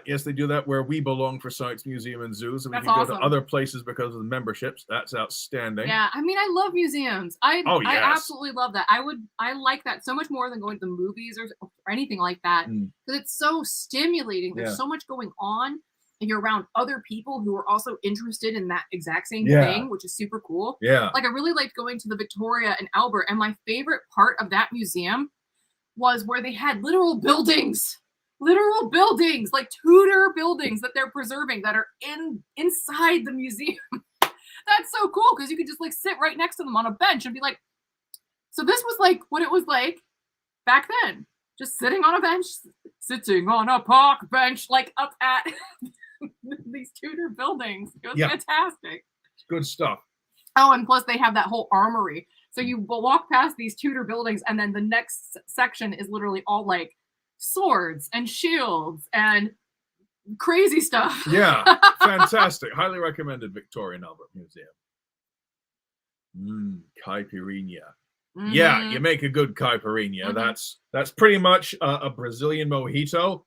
Yes, they do that where we belong for Science Museum and Zoos, and we That's can awesome. go to other places because of the memberships. That's outstanding. Yeah, I mean, I love museums. I absolutely love that. I like that so much more than going to the movies or anything like that, because it's so stimulating. There's so much going on, and you're around other people who are also interested in that exact same thing, which is super cool. Yeah. Like I really liked going to the Victoria and Albert, and my favorite part of that museum was where they had literal buildings, like Tudor buildings that they're preserving that are inside the museum. That's so cool because you could just like sit right next to them on a bench and be like, so this was like what it was like back then, just sitting on a bench, sitting on a park bench, like up at these Tudor buildings. It was fantastic. Good stuff. Oh, and plus they have that whole armory. So you will walk past these Tudor buildings and then the next section is literally all like swords and shields and crazy stuff. Yeah, fantastic. Highly recommended Victoria and Albert Museum. Caipirinha. Yeah, you make a good caipirinha. That's pretty much a Brazilian mojito.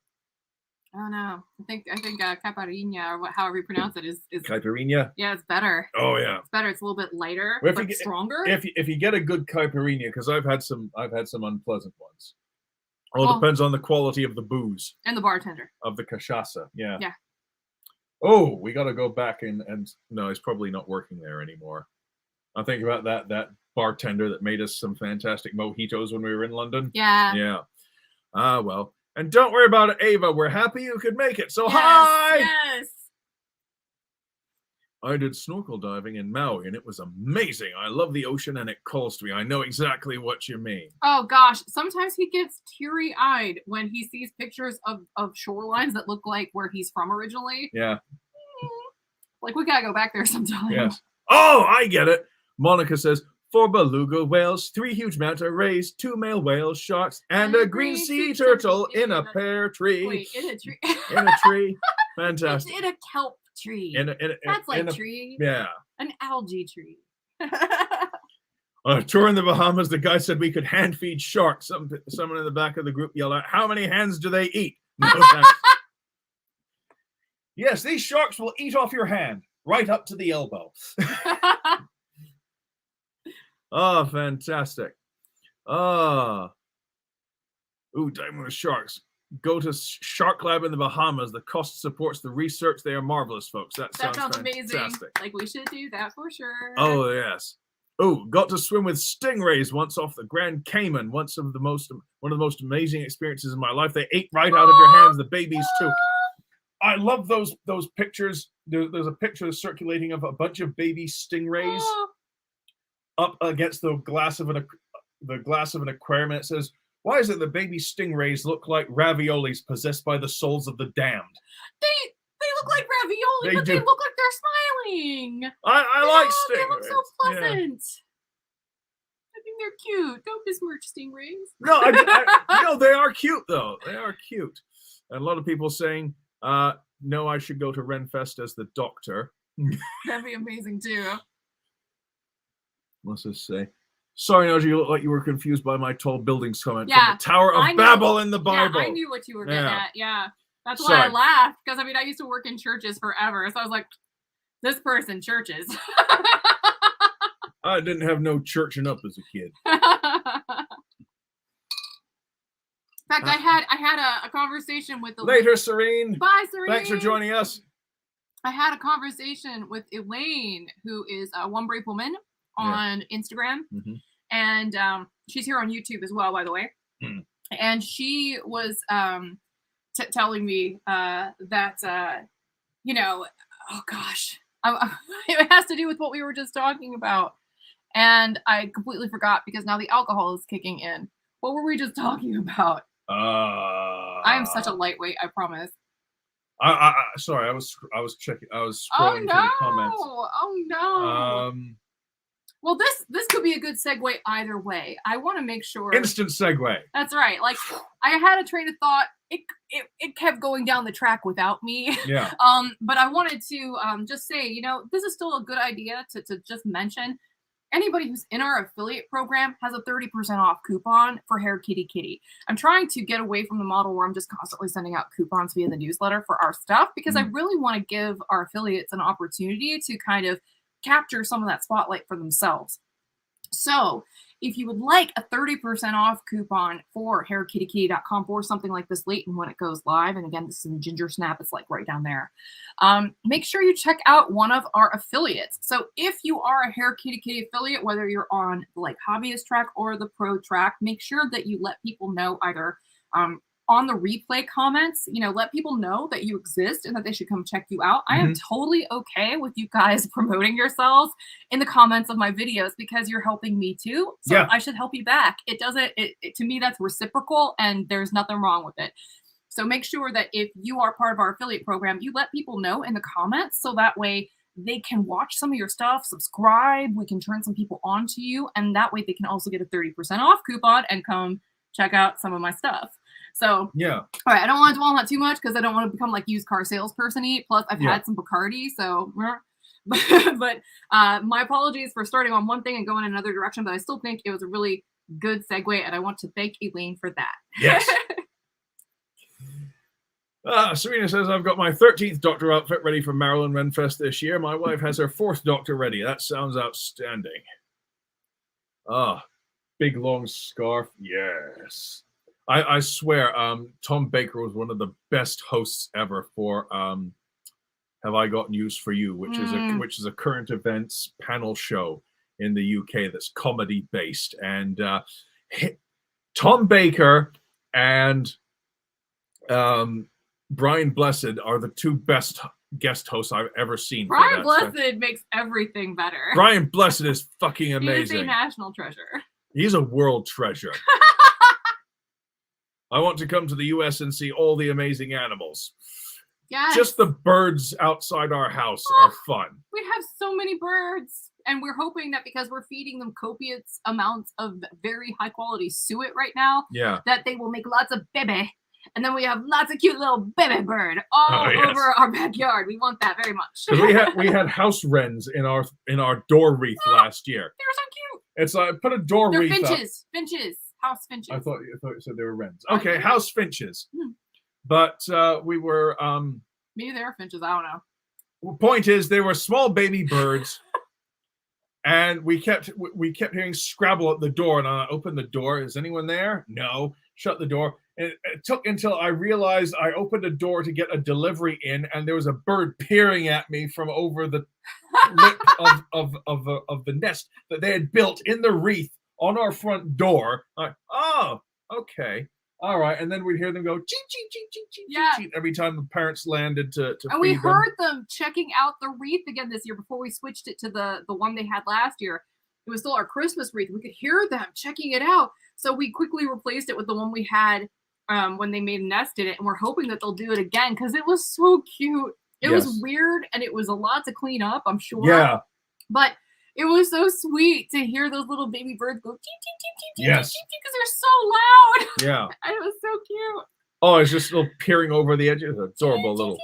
Oh no, I think caipirinha or however you pronounce it is caipirinha. Yeah, it's better. Oh yeah, it's better. It's a little bit lighter, but stronger. If you get a good caipirinha, because I've had some unpleasant ones. Well, it depends on the quality of the booze. And the bartender. Of the cachaça, yeah. Yeah. Oh, we got to go back and no, he's probably not working there anymore. I'm thinking about that bartender that made us some fantastic mojitos when we were in London. Yeah. Yeah. Well. And don't worry about it, Ava. We're happy you could make it. So hi! Yes. I did snorkel diving in Maui, and it was amazing. I love the ocean, and it calls to me. I know exactly what you mean. Oh, gosh. Sometimes he gets teary-eyed when he sees pictures of shorelines that look like where he's from originally. Yeah. Like, we gotta go back there sometime. Yes. Oh, I get it. Monica says, 4 beluga whales, 3 huge manta rays, 2 male whales, sharks, and a green sea turtle in a pear tree. Wait, in a tree. In a tree. Fantastic. It's in a kelp tree. That's like tree. Yeah. An algae tree. On a tour in the Bahamas, the guy said we could hand feed sharks. Someone in the back of the group yelled out, "How many hands do they eat?" No thanks. Yes, these sharks will eat off your hand right up to the elbow. Oh, fantastic. Ooh, diving with sharks. Go to Shark Lab in the Bahamas. The cost supports the research. They are marvelous, folks. That sounds amazing. fantastic. Like, we should do that for sure. Oh, yes. Oh, got to swim with stingrays once off the Grand Cayman. One of the most amazing experiences in my life. They ate right out of your hands. The babies too. I love those pictures. There's a picture circulating of a bunch of baby stingrays up against the glass of an aquarium. And it says, "Why is it the baby stingrays look like raviolis possessed by the souls of the damned?" They look like ravioli, but they look like they're smiling. I like stingrays. They look so pleasant. Yeah. I think they're cute. Don't besmirch stingrays. No, no, they are cute though. They are cute. And a lot of people saying, no, I should go to Renfest as the doctor. That'd be amazing too. What's this say? Sorry, Nigel, you look like you were confused by my tall buildings comment. Yeah, from the Tower of Babel in the Bible. Yeah, I knew what you were getting at. Yeah. That's why I laughed, because I mean, I used to work in churches forever. So I was like, this person, churches. I didn't have no churching up as a kid. In fact, I had a conversation with Later, Serene. Bye, Serene. Thanks for joining us. I had a conversation with Elaine, who is a One Brave Woman on Instagram. Mm-hmm. And she's here on YouTube as well, by the way. Mm. And she was telling me that, you know, oh gosh, it has to do with what we were just talking about. And I completely forgot because now the alcohol is kicking in. What were we just talking about? I am such a lightweight, I promise. Sorry, I was checking. I was scrolling through the comments. Oh no. Well, this could be a good segue either way. I want to make sure. Instant segue. That's right. Like I had a train of thought. It kept going down the track without me. Yeah. But I wanted to just say, you know, this is still a good idea to just mention. Anybody who's in our affiliate program has a 30% off coupon for Hair Kitty Kitty. I'm trying to get away from the model where I'm just constantly sending out coupons via the newsletter for our stuff because I really want to give our affiliates an opportunity to kind of capture some of that spotlight for themselves. So if you would like a 30% off coupon for hairkittykitty.com for something like this late and when it goes live, and again, this is in Ginger Snap, it's like right down there, make sure you check out one of our affiliates. So if you are a Hair Kitty Kitty affiliate, whether you're on like hobbyist track or the pro track, make sure that you let people know either on the replay comments, you know, let people know that you exist and that they should come check you out. I am totally okay with you guys promoting yourselves in the comments of my videos because you're helping me too. So I should help you back. It doesn't, to me, that's reciprocal and there's nothing wrong with it. So make sure that if you are part of our affiliate program, you let people know in the comments so that way they can watch some of your stuff, subscribe, we can turn some people on to you, and that way they can also get a 30% off coupon and come check out some of my stuff. So, all right, I don't want to dwell on that too much because I don't want to become like used car salesperson-y. Plus, I've had some Bacardi, so, but my apologies for starting on one thing and going in another direction, but I still think it was a really good segue, and I want to thank Elaine for that. Yes. Serena says, I've got my 13th doctor outfit ready for Maryland Renfest this year. My wife has her 4th doctor ready. That sounds outstanding. Big long scarf. Yes. I swear, Tom Baker was one of the best hosts ever for Have I Got News for You, which is a current events panel show in the UK that's comedy based. And Tom Baker and Brian Blessed are the 2 best guest hosts I've ever seen. Brian Blessed makes everything better. Brian Blessed is fucking amazing. He's a national treasure. He's a world treasure. I want to come to the US and see all the amazing animals. Yes. Just the birds outside our house are fun. We have so many birds. And we're hoping that because we're feeding them copious amounts of very high quality suet right now, that they will make lots of baby. And then we have lots of cute little baby bird all over our backyard. We want that very much. we had house wrens in our door wreath last year. They were so cute. It's like put a door They're wreath finches. up. Finches. House finches. I thought you said they were wrens. Okay, house finches. But we were maybe they were finches. I don't know. Point is, they were small baby birds, and we kept hearing Scrabble at the door. And I opened the door. Is anyone there? No. Shut the door. it took until I realized I opened a door to get a delivery in, and there was a bird peering at me from over the lip of the nest that they had built in the wreath on our front door. Like, oh, okay. All right, and then we'd hear them go cheep cheep cheep cheep cheep cheep every time the parents landed to and we heard them checking out the wreath again this year before we switched it to the one they had last year. It was still our Christmas wreath. We could hear them checking it out, so we quickly replaced it with the one we had when they made a nest in it, and we're hoping that they'll do it again because it was so cute. It was weird and it was a lot to clean up, I'm sure. Yeah, but it was so sweet to hear those little baby birds go cheep, cheep, cheep, cheep, cheep, cheep, because they're so loud. Yeah. And it was so cute. Oh, it's just little peering over the edge. It's adorable little.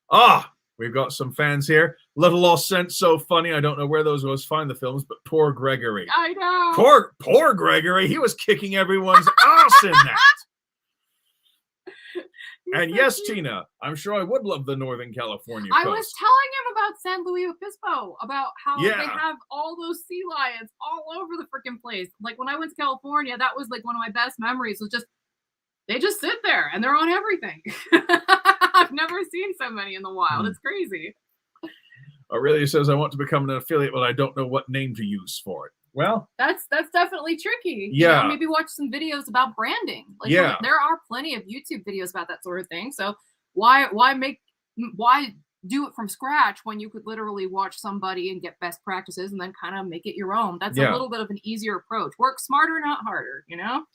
Ah, we've got some fans here. Little Lost Sense, so funny. I don't know where those was find the films, but poor Gregory. I know. Poor Gregory. He was kicking everyone's ass in that. And yes, Tina, I'm sure I would love the Northern California coast. I was telling him about San Luis Obispo, about how they have all those sea lions all over the freaking place. Like when I went to California, that was like one of my best memories. Was just they just sit there and they're on everything. I've never seen so many in the wild. It's crazy. Aurelia says, I want to become an affiliate, but I don't know what name to use for it. Well, that's definitely tricky. Yeah. You know, maybe watch some videos about branding. Like, there are plenty of YouTube videos about that sort of thing. So why do it from scratch when you could literally watch somebody and get best practices and then kind of make it your own? That's a little bit of an easier approach. Work smarter, not harder, you know?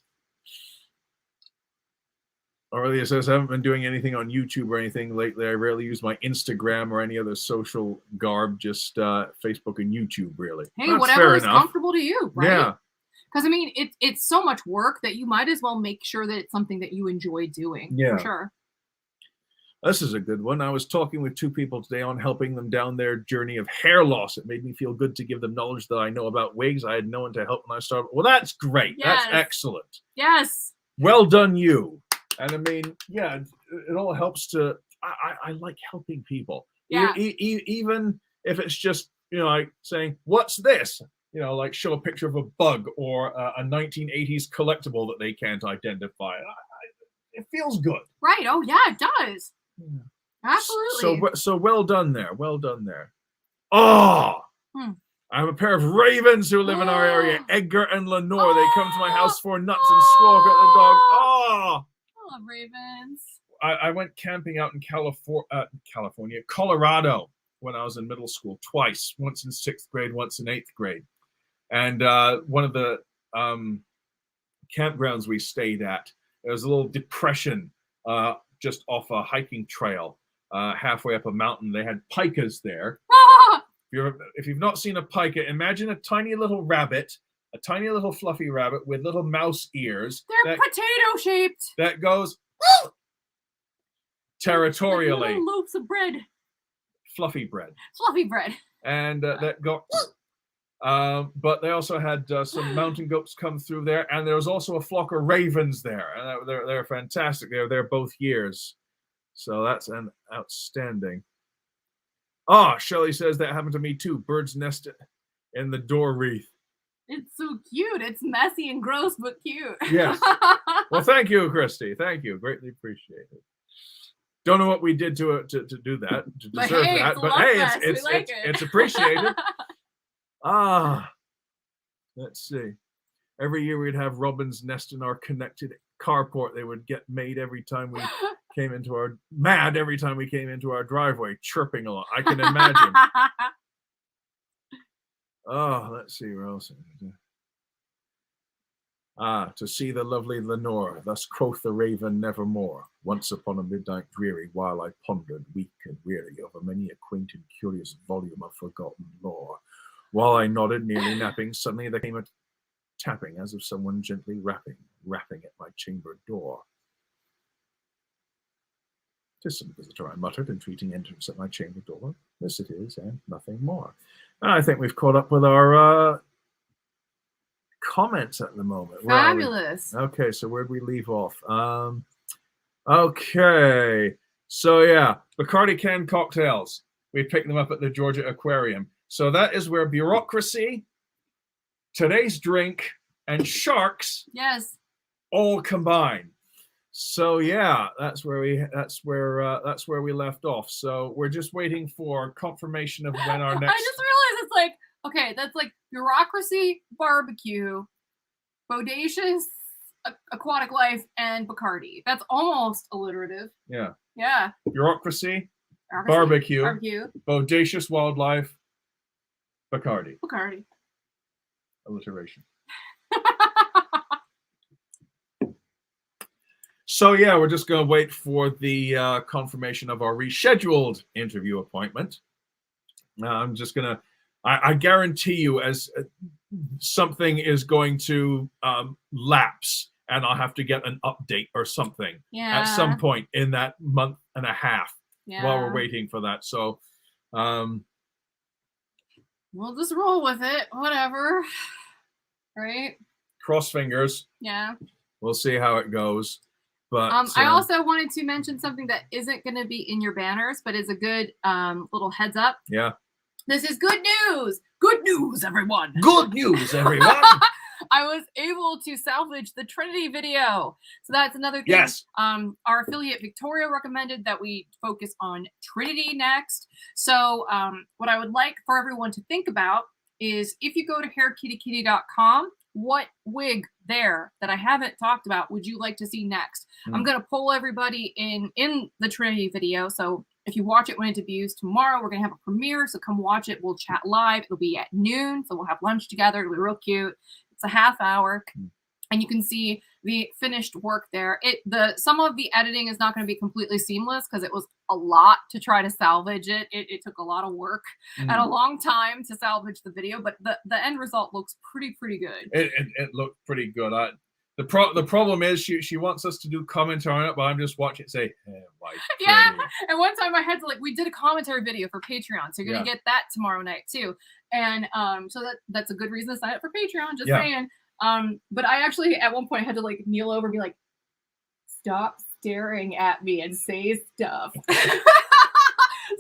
Aurelia says, I haven't been doing anything on YouTube or anything lately. I rarely use my Instagram or any other social garb, just Facebook and YouTube, really. Hey, that's whatever is comfortable to you, right? Yeah. Because, I mean, it's so much work that you might as well make sure that it's something that you enjoy doing, for sure. This is a good one. I was talking with two people today on helping them down their journey of hair loss. It made me feel good to give them knowledge that I know about wigs. I had no one to help when I started. Well, that's great. Yes. That's excellent. Yes. Well done, you. And I mean, yeah, it all helps to, I like helping people. Yeah. Even if it's just, you know, like saying, what's this? You know, like show a picture of a bug or a 1980s collectible that they can't identify. It feels good. Right. Oh, yeah, it does. Yeah. Absolutely. So well done there. Well done there. Oh, I have a pair of ravens who live in our area, Edgar and Lenore. They come to my house for nuts and squawk at the dog. Oh. I love ravens. I went camping out in Colorado when I was in middle school twice, once in 6th grade, once in 8th grade. And one of the campgrounds we stayed at, there was a little depression just off a hiking trail halfway up a mountain. They had pikas there. If you've not seen a pika, imagine a tiny little rabbit, a tiny little fluffy rabbit with little mouse ears. They're potato-shaped. That goes territorially. Like little loaves of bread. Fluffy bread. Fluffy bread. And that go... but they also had some mountain goats come through there, and there was also a flock of ravens there, and they're fantastic. They're there both years, so that's an outstanding. Oh, Shelley says that happened to me too. Birds nested in the door wreath. It's so cute. It's messy and gross, but cute. Yes. Well, thank you, Christy. Thank you. Greatly appreciate it. Don't know what we did to do that, to deserve that, but hey, it's appreciated. Let's see. Every year we'd have robins nest in our connected carport. They would get made every time we came into our driveway, chirping a lot. I can imagine. Let's see where else. To see the lovely Lenore, thus quoth the raven nevermore. Once upon a midnight dreary, while I pondered, weak and weary, over many a quaint and curious volume of forgotten lore. While I nodded, nearly napping, suddenly there came a tapping, as of someone gently rapping at my chamber door. "'Tis some visitor," I muttered, entreating entrance at my chamber door. "This it is, and nothing more." And I think we've caught up with our comments at the moment. Fabulous. Okay, so where'd we leave off? Okay, so yeah, Bacardi canned cocktails. We picked them up at the Georgia Aquarium. So that is where Bureaucracy, Today's Drink, and Sharks all combined. So yeah, that's where we left off. So we're just waiting for confirmation of when our next. I just realized it's like, okay, that's like bureaucracy, barbecue, bodacious, aquatic life, and Bacardi. That's almost alliterative. Yeah. Yeah. Bureaucracy, barbecue, bodacious wildlife, Bacardi. Bacardi. Alliteration. So yeah, we're just going to wait for the confirmation of our rescheduled interview appointment. I'm just going to, I guarantee you, as something is going to lapse, and I'll have to get an update or something at some point in that month and a half while we're waiting for that. So we'll just roll with it, whatever. Right? Cross fingers. Yeah. We'll see how it goes. But I also wanted to mention something that isn't going to be in your banners, but is a good little heads up. Yeah. This is good news. Good news, everyone. Good news, everyone. I was able to salvage the Trinity video. So that's another thing. Yes. Our affiliate Victoria recommended that we focus on Trinity next. So what I would like for everyone to think about is if you go to hairkittykitty.com, what wig there that I haven't talked about would you like to see next? I'm going to poll everybody in the Trinity video. So if you watch it when it debuts tomorrow, we're going to have a premiere. So come watch it. We'll chat live. It'll be at noon. So we'll have lunch together. It'll be real cute. It's a half hour. And you can see the finished work there. Some of the editing is not going to be completely seamless because it was a lot to try to salvage it. It took a lot of work and a long time to salvage the video, but the end result looks pretty good. It looked pretty good. The problem is she wants us to do commentary on it, but I'm just watching it say, hey, yeah. And one time I had to we did a commentary video for Patreon, so you're gonna get that tomorrow night too. And so that's a good reason to sign up for Patreon. Just saying. But I actually at one point had to kneel over and be like, stop staring at me and say stuff.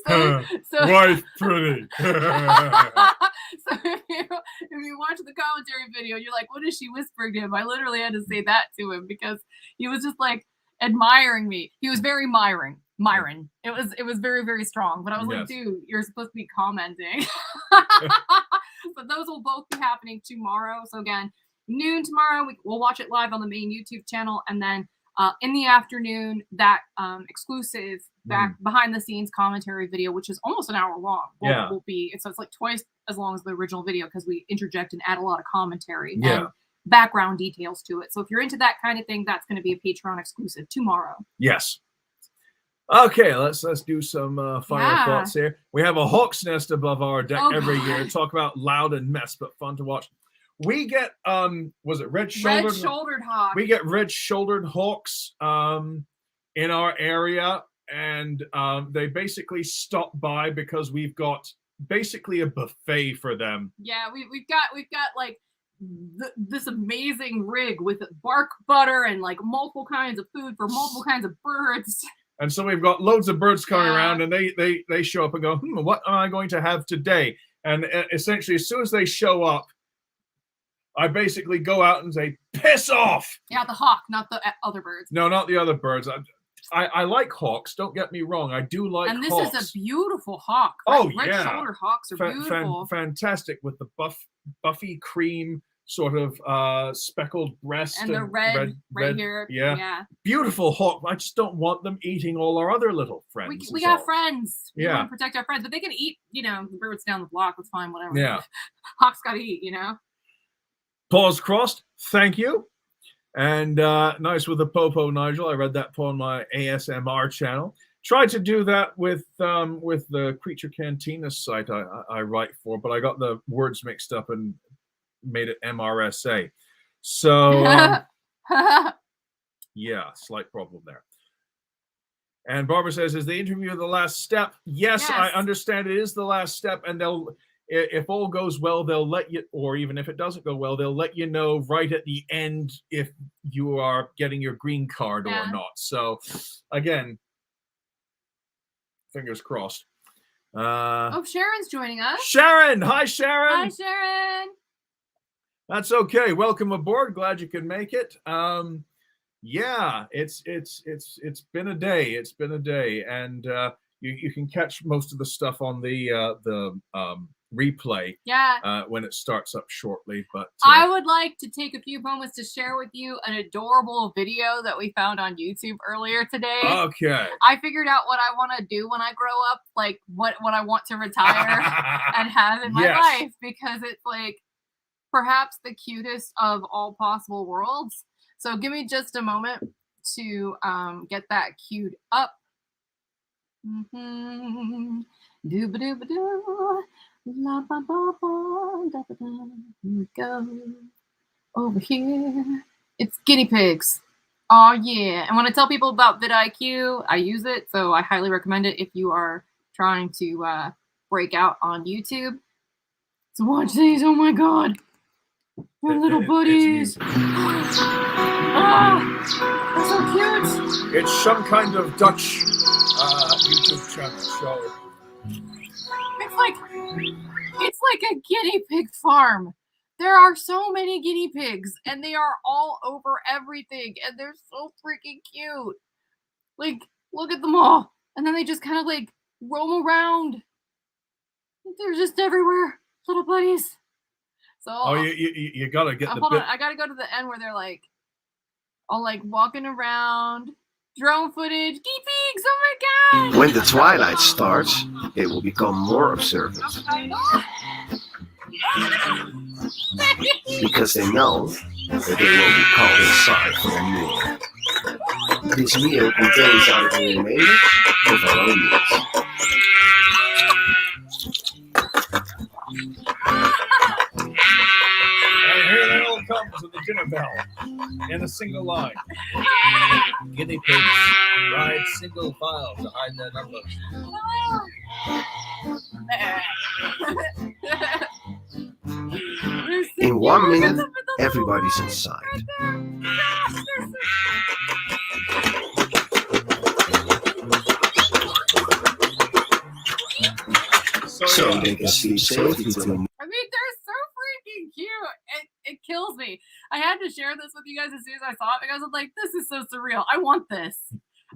so wife pretty. So if you watch the commentary video, you're like, what is she whispering to him? I literally had to say that to him because he was just admiring me. He was very Myron. It was very, very strong. But I was like, dude, you're supposed to be commenting. So those will both be happening tomorrow. So again, noon tomorrow, we'll watch it live on the main YouTube channel, and then in the afternoon, that exclusive behind the scenes commentary video, which is almost an hour long, will be. So it's twice as long as the original video because we interject and add a lot of commentary and background details to it. So if you're into that kind of thing, that's going to be a Patreon exclusive tomorrow. Yes. Okay, let's do some final thoughts here. We have a hawk's nest above our deck every year. Talk about loud and mess, but fun to watch. We get was it red-shouldered hawk? We get red-shouldered hawks in our area, and they basically stop by because we've got basically a buffet for them. Yeah, we've got this amazing rig with bark butter and multiple kinds of food for multiple kinds of birds. And so we've got loads of birds coming around, and they show up and go, what am I going to have today? And essentially, as soon as they show up, I basically go out and say, piss off! Yeah, the hawk, not the other birds. No, not the other birds. I like hawks, don't get me wrong. I do like hawks. And this is a beautiful hawk. Red-shouldered hawks are beautiful. Fantastic with the buffy cream sort of speckled breast. And the red right here. Yeah. Beautiful hawk. I just don't want them eating all our other little friends. We got friends. We want to protect our friends. But they can eat, the birds down the block. It's fine, whatever. Yeah. Hawks got to eat, Paws crossed. Thank you. And nice with the popo, Nigel. I read that on my ASMR channel. Tried to do that with the Creature Cantina site I write for, but I got the words mixed up and made it MRSA. So yeah, slight problem there. And Barbara says, is the interview the last step? Yes, I understand it is the last step, and if all goes well, they'll let you, or even if it doesn't go well, they'll let you know right at the end if you are getting your green card or not. So again, fingers crossed. Sharon's joining us. Sharon! Hi, Sharon! Hi, Sharon! That's okay. Welcome aboard. Glad you could make it. Yeah, it's been a day. It's been a day, and you can catch most of the stuff on the replay. Yeah. When it starts up shortly. But I would like to take a few moments to share with you an adorable video that we found on YouTube earlier today. Okay. I figured out what I want to do when I grow up, like what I want to retire and have in my life, because it's like perhaps the cutest of all possible worlds. So give me just a moment to get that queued up. Mm-hmm. Doo-ba-doo-ba-doo. La ba ba ba da ba da. Here we go. Over here. It's guinea pigs. Oh yeah. And when I tell people about vidIQ, I use it, so I highly recommend it if you are trying to break out on YouTube. So watch these. Oh my god. They're little buddies. Ah, they're so cute. It's some kind of Dutch YouTube show. It's like a guinea pig farm. There are so many guinea pigs, and they are all over everything, and they're so freaking cute. Like, look at them all. And then they just kind of like roam around. They're just everywhere, little buddies. So you gotta get hold on. I gotta go to the end where they're like all like walking around. Drone footage, guinea pigs, oh my god! When the twilight starts, they will become more observant. Because they know that they will be called inside for a meal. This meal contains either the remainder of our own meals. And here they all come to the dinner bell in a single line. Guinea pigs ride single file to hide their numbers. In 1 minute, everybody's inside. So they can sleep safely till I mean, they're so freaking cute. It kills me. I had to share this with you guys as soon as I saw it because I'm like, this is so surreal. I want this.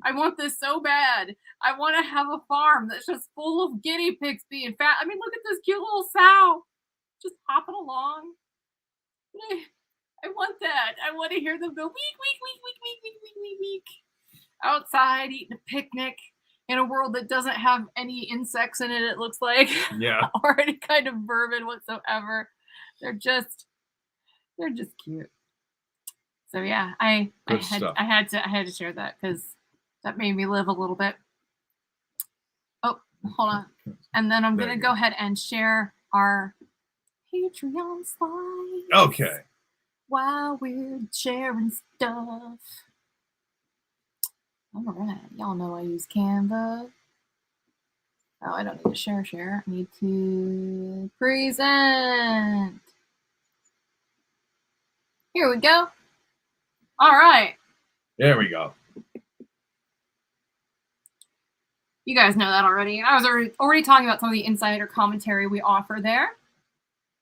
I want this so bad. I want to have a farm that's just full of guinea pigs being fat. I mean, look at this cute little sow just hopping along. I want that. I want to hear them go week, week, week, week, week, week, week, week, week. Outside eating a picnic in a world that doesn't have any insects in it, it looks like. Yeah. Or any kind of vermin whatsoever. They're just cute. So yeah, I had to share that because that made me live a little bit. Oh, hold on. And then I'm gonna go ahead and share our Patreon slides. Okay. While we're sharing stuff. All right, y'all know I use Canva. Oh, I don't need to share. I need to present. Here we go. All right. There we go. You guys know that already. I was already talking about some of the insider commentary we offer there.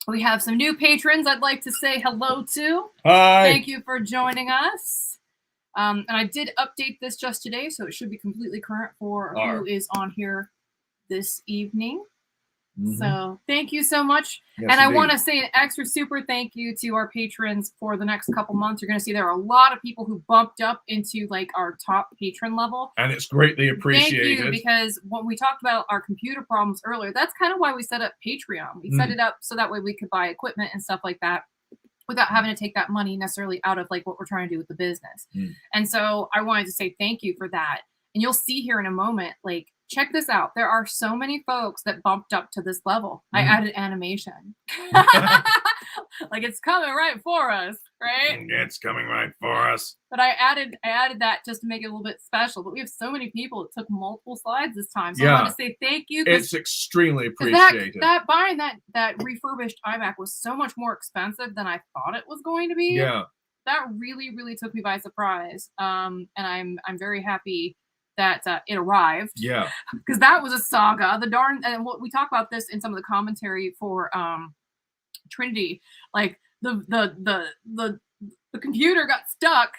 We have some new patrons I'd like to say hello to. Hi. Thank you for joining us. And I did update this just today, so it should be completely current for who is on here this evening. Mm-hmm. So thank you so much. Yes, and I want to say an extra super thank you to our patrons for the next couple months. You're going to see there are a lot of people who bumped up into like our top patron level. And it's greatly appreciated. Thank you, because when we talked about our computer problems earlier, that's kind of why we set up Patreon. We set it up so that way we could buy equipment and stuff like that without having to take that money necessarily out of like what we're trying to do with the business. And so I wanted to say thank you for that. And you'll see here in a moment, like, check this out. There are so many folks that bumped up to this level. I added animation. Like it's coming right for us, right? It's coming right for us. But I added that just to make it a little bit special. But we have so many people that took multiple slides this time. So I want to say thank you. It's extremely appreciated. That buying that refurbished iMac was so much more expensive than I thought it was going to be. Yeah. That really, really took me by surprise. And I'm very happy that it arrived. Yeah. Because that was a saga. And we talk about this in some of the commentary for Trinity. Like the computer got stuck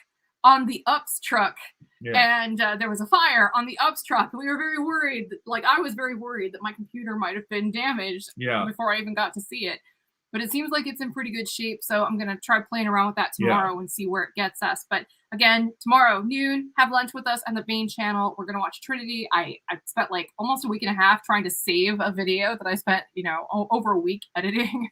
on the UPS truck. Yeah. And there was a fire on the UPS truck. And we were very worried. Like, I was very worried that my computer might have been damaged before I even got to see it. But it seems like it's in pretty good shape. So I'm going to try playing around with that tomorrow and see where it gets us. But again, tomorrow, noon, have lunch with us on the main channel. We're going to watch Trinity. I spent like almost a week and a half trying to save a video that I spent, you know, over a week editing.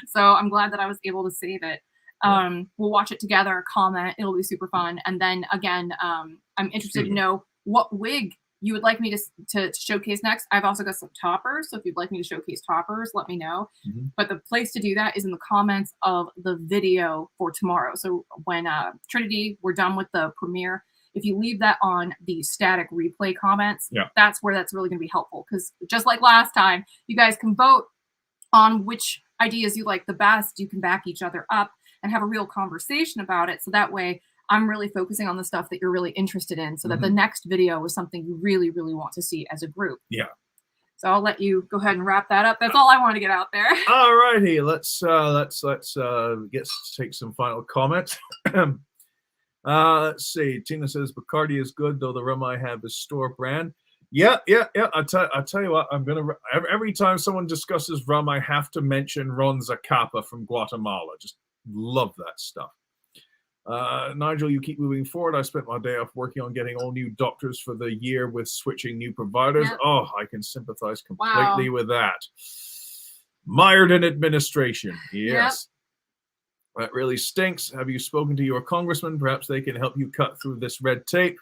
So I'm glad that I was able to save it. We'll watch it together, comment. It'll be super fun. And then again, I'm interested to know what wig you would like me to showcase next. I've also got some toppers. So if you'd like me to showcase toppers, let me know. But the place to do that is in the comments of the video for tomorrow. So when Trinity, we're done with the premiere, if you leave that on the static replay comments, that's where that's really going to be helpful. Because just like last time, you guys can vote on which ideas you like the best. You can back each other up and have a real conversation about it. So that way I'm really focusing on the stuff that you're really interested in, so that the next video is something you really, really want to see as a group. Yeah. So I'll let you go ahead and wrap that up. That's all I want to get out there. All righty. Let's take some final comments. Let's see. Tina says Bacardi is good, though the rum I have is store brand. Yeah. I'll tell you what, every time someone discusses rum, I have to mention Ron Zacapa from Guatemala. Just love that stuff. Nigel, you keep moving forward. I spent my day off working on getting all new doctors for the year with switching new providers. Oh, I can sympathize completely with that. Mired in administration. Yes. That really stinks. Have you spoken to your congressman? Perhaps they can help you cut through this red tape.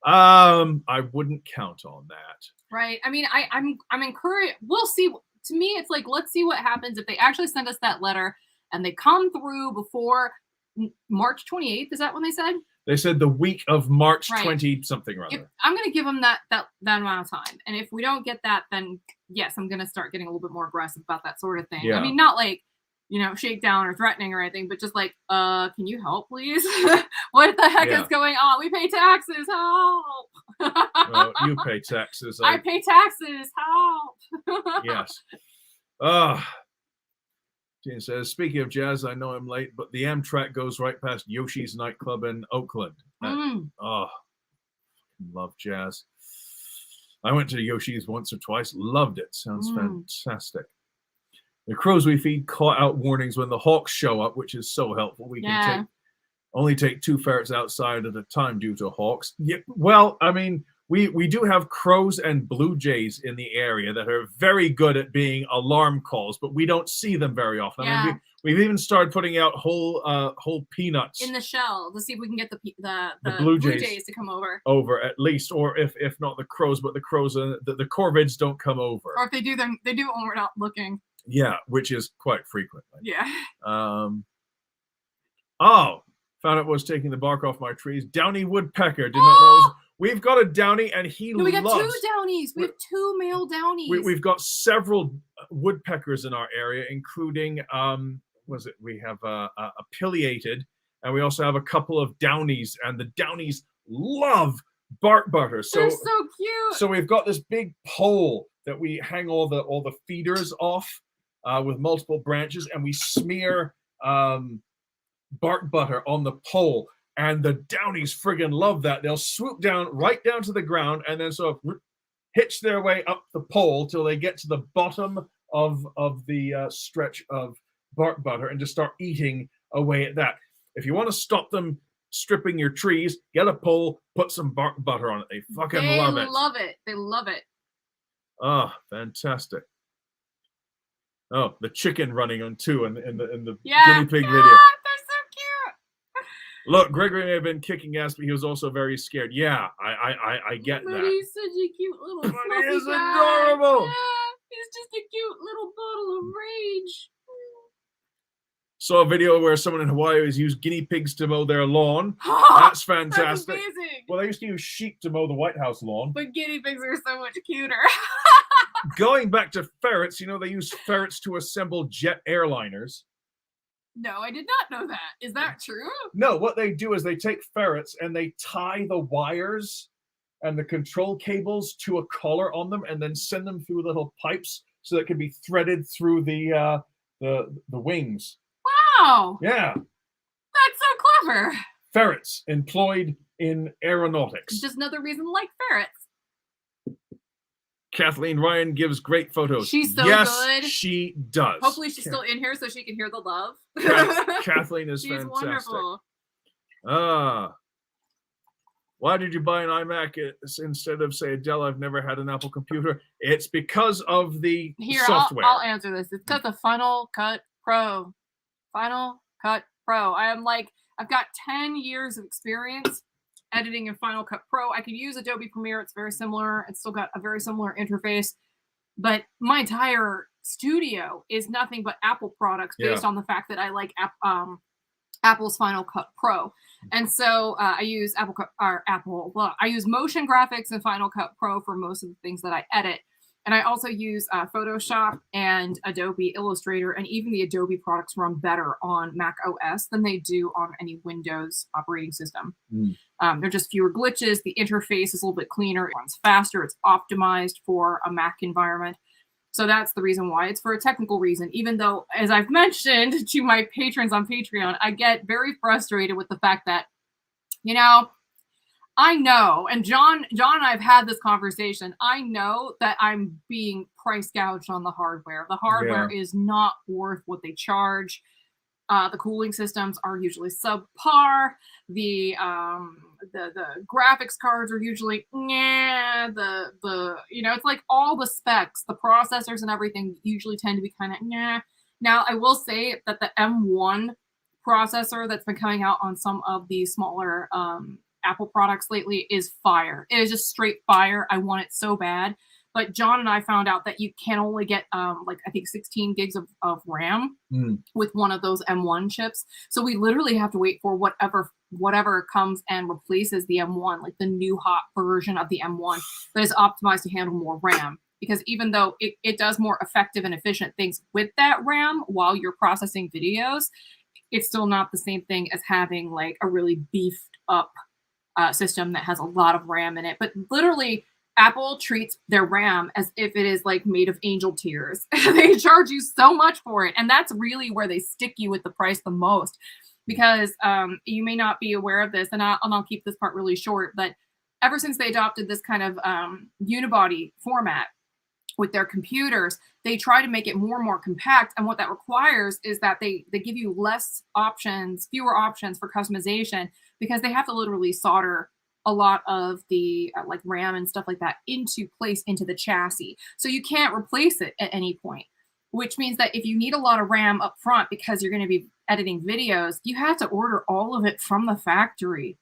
I wouldn't count on that. Right. I mean, I'm encouraged. We'll see. To me, it's like, let's see what happens if they actually send us that letter and they come through before March 28th. Is that when they said? They said the week of March 20 something or other. I'm going to give them that amount of time. And if we don't get that, then yes, I'm going to start getting a little bit more aggressive about that sort of thing. Yeah. I mean, not like, you know, shakedown or threatening or anything, but just like, can you help, please? What the heck is going on? We pay taxes. Help. Well, you pay taxes. I pay taxes. Help. Yes. Tina says, speaking of jazz, I know I'm late, but the Amtrak goes right past Yoshi's nightclub in Oakland. Love jazz. I went to Yoshi's once or twice. Loved it. Sounds fantastic. The crows we feed call out warnings when the hawks show up, which is so helpful. We can only take 2 ferrets outside at a time due to hawks. Yeah, well, I mean, we do have crows and blue jays in the area that are very good at being alarm calls, but we don't see them very often. I mean, we've even started putting out whole peanuts in the shell to see if we can get the blue jays to come over at least, or if not the crows, but the crows the corvids don't come over. Or if they do, then they do when we're not looking. Yeah, which is quite frequently. Yeah. Found out what was taking the bark off my trees. Downy woodpecker. Did not know. We've got a downy, and we got 2 downies. We have 2 male downies. We've got several woodpeckers in our area, including we have a pileated, and we also have a couple of downies, and the downies love bark butter. So they're so cute. So we've got this big pole that we hang all the feeders off with multiple branches, and we smear bark butter on the pole. And the downies friggin' love that. They'll swoop down right down to the ground and then sort of hitch their way up the pole till they get to the bottom of the stretch of bark butter and just start eating away at that. If you want to stop them stripping your trees, get a pole, put some bark butter on it. They fucking love it. They love it. They love it. Oh, fantastic. Oh, the chicken running on too in the guinea pig video. Look, Gregory may have been kicking ass, but he was also very scared. Yeah, I get that. He's such a cute little fluffy guy. He is adorable. Yeah, he's just a cute little bottle of rage. Saw a video where someone in Hawaii has used guinea pigs to mow their lawn. That's fantastic. That's amazing. Well, they used to use sheep to mow the White House lawn. But guinea pigs are so much cuter. Going back to ferrets, you know, they use ferrets to assemble jet airliners. No, I did not know that. Is that true? No, what they do is they take ferrets and they tie the wires and the control cables to a collar on them and then send them through little pipes so that it can be threaded through the wings. Wow. Yeah. That's so clever. ferrets employed in aeronautics. Just another reason to like ferrets. Kathleen Ryan gives great photos. She's so yes, good. She does. Hopefully she's still in here so she can hear the love. Kathleen is She's fantastic. wonderful. Why did you buy an iMac instead of, say, a Dell? I've never had an Apple computer. It's because of the software. I'll answer this. It's because of Final Cut Pro. Final Cut Pro. I've got 10 years of experience editing in Final Cut Pro. I could use Adobe Premiere. It's very similar. It's still got a very similar interface. But my entire studio is nothing but Apple products based on the fact that I like Apple's Final Cut Pro. And so I use I use motion graphics in Final Cut Pro for most of the things that I edit. And I also use Photoshop and Adobe Illustrator, and even the Adobe products run better on Mac OS than they do on any Windows operating system. There are just fewer glitches. The interface is a little bit cleaner. It runs faster. It's optimized for a Mac environment. So that's the reason why. It's for a technical reason, even though, as I've mentioned to my patrons on Patreon, I get very frustrated with the fact that, I know, and John and I have had this conversation. I know that I'm being price gouged on the hardware. The hardware is not worth what they charge. The cooling systems are usually subpar. The graphics cards are usually it's like all the specs, the processors and everything usually tend to be kind of Now I will say that the M1 processor that's been coming out on some of the smaller Apple products lately is fire. It is just straight fire. I want it so bad. But John and I found out that you can only get I think 16 gigs of RAM with one of those M1 chips. So we literally have to wait for whatever comes and replaces the M1, like the new hot version of the M1 that is optimized to handle more RAM. Because even though it does more effective and efficient things with that RAM while you're processing videos, it's still not the same thing as having like a really beefed up system that has a lot of RAM in it. But literally, Apple treats their RAM as if it is like made of angel tears. They charge you so much for it. And that's really where they stick you with the price the most. Because you may not be aware of this, and I'll keep this part really short, but ever since they adopted this kind of unibody format with their computers, they try to make it more and more compact. And what that requires is that they give you fewer options for customization, because they have to literally solder a lot of the like RAM and stuff like that into the chassis. So you can't replace it at any point, which means that if you need a lot of RAM up front because you're going to be editing videos, you have to order all of it from the factory.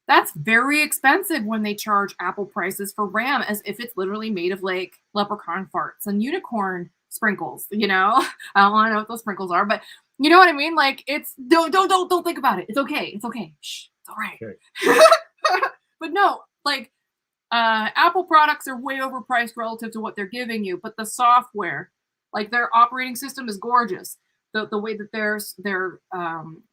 That's very expensive when they charge Apple prices for RAM as if it's literally made of like leprechaun farts and unicorn sprinkles, I don't want to know what those sprinkles are, but you know what I mean? Like, it's don't think about it. It's okay. Shh, it's all right. Okay. But no, like Apple products are way overpriced relative to what they're giving you, but the software, like their operating system is gorgeous. The way that their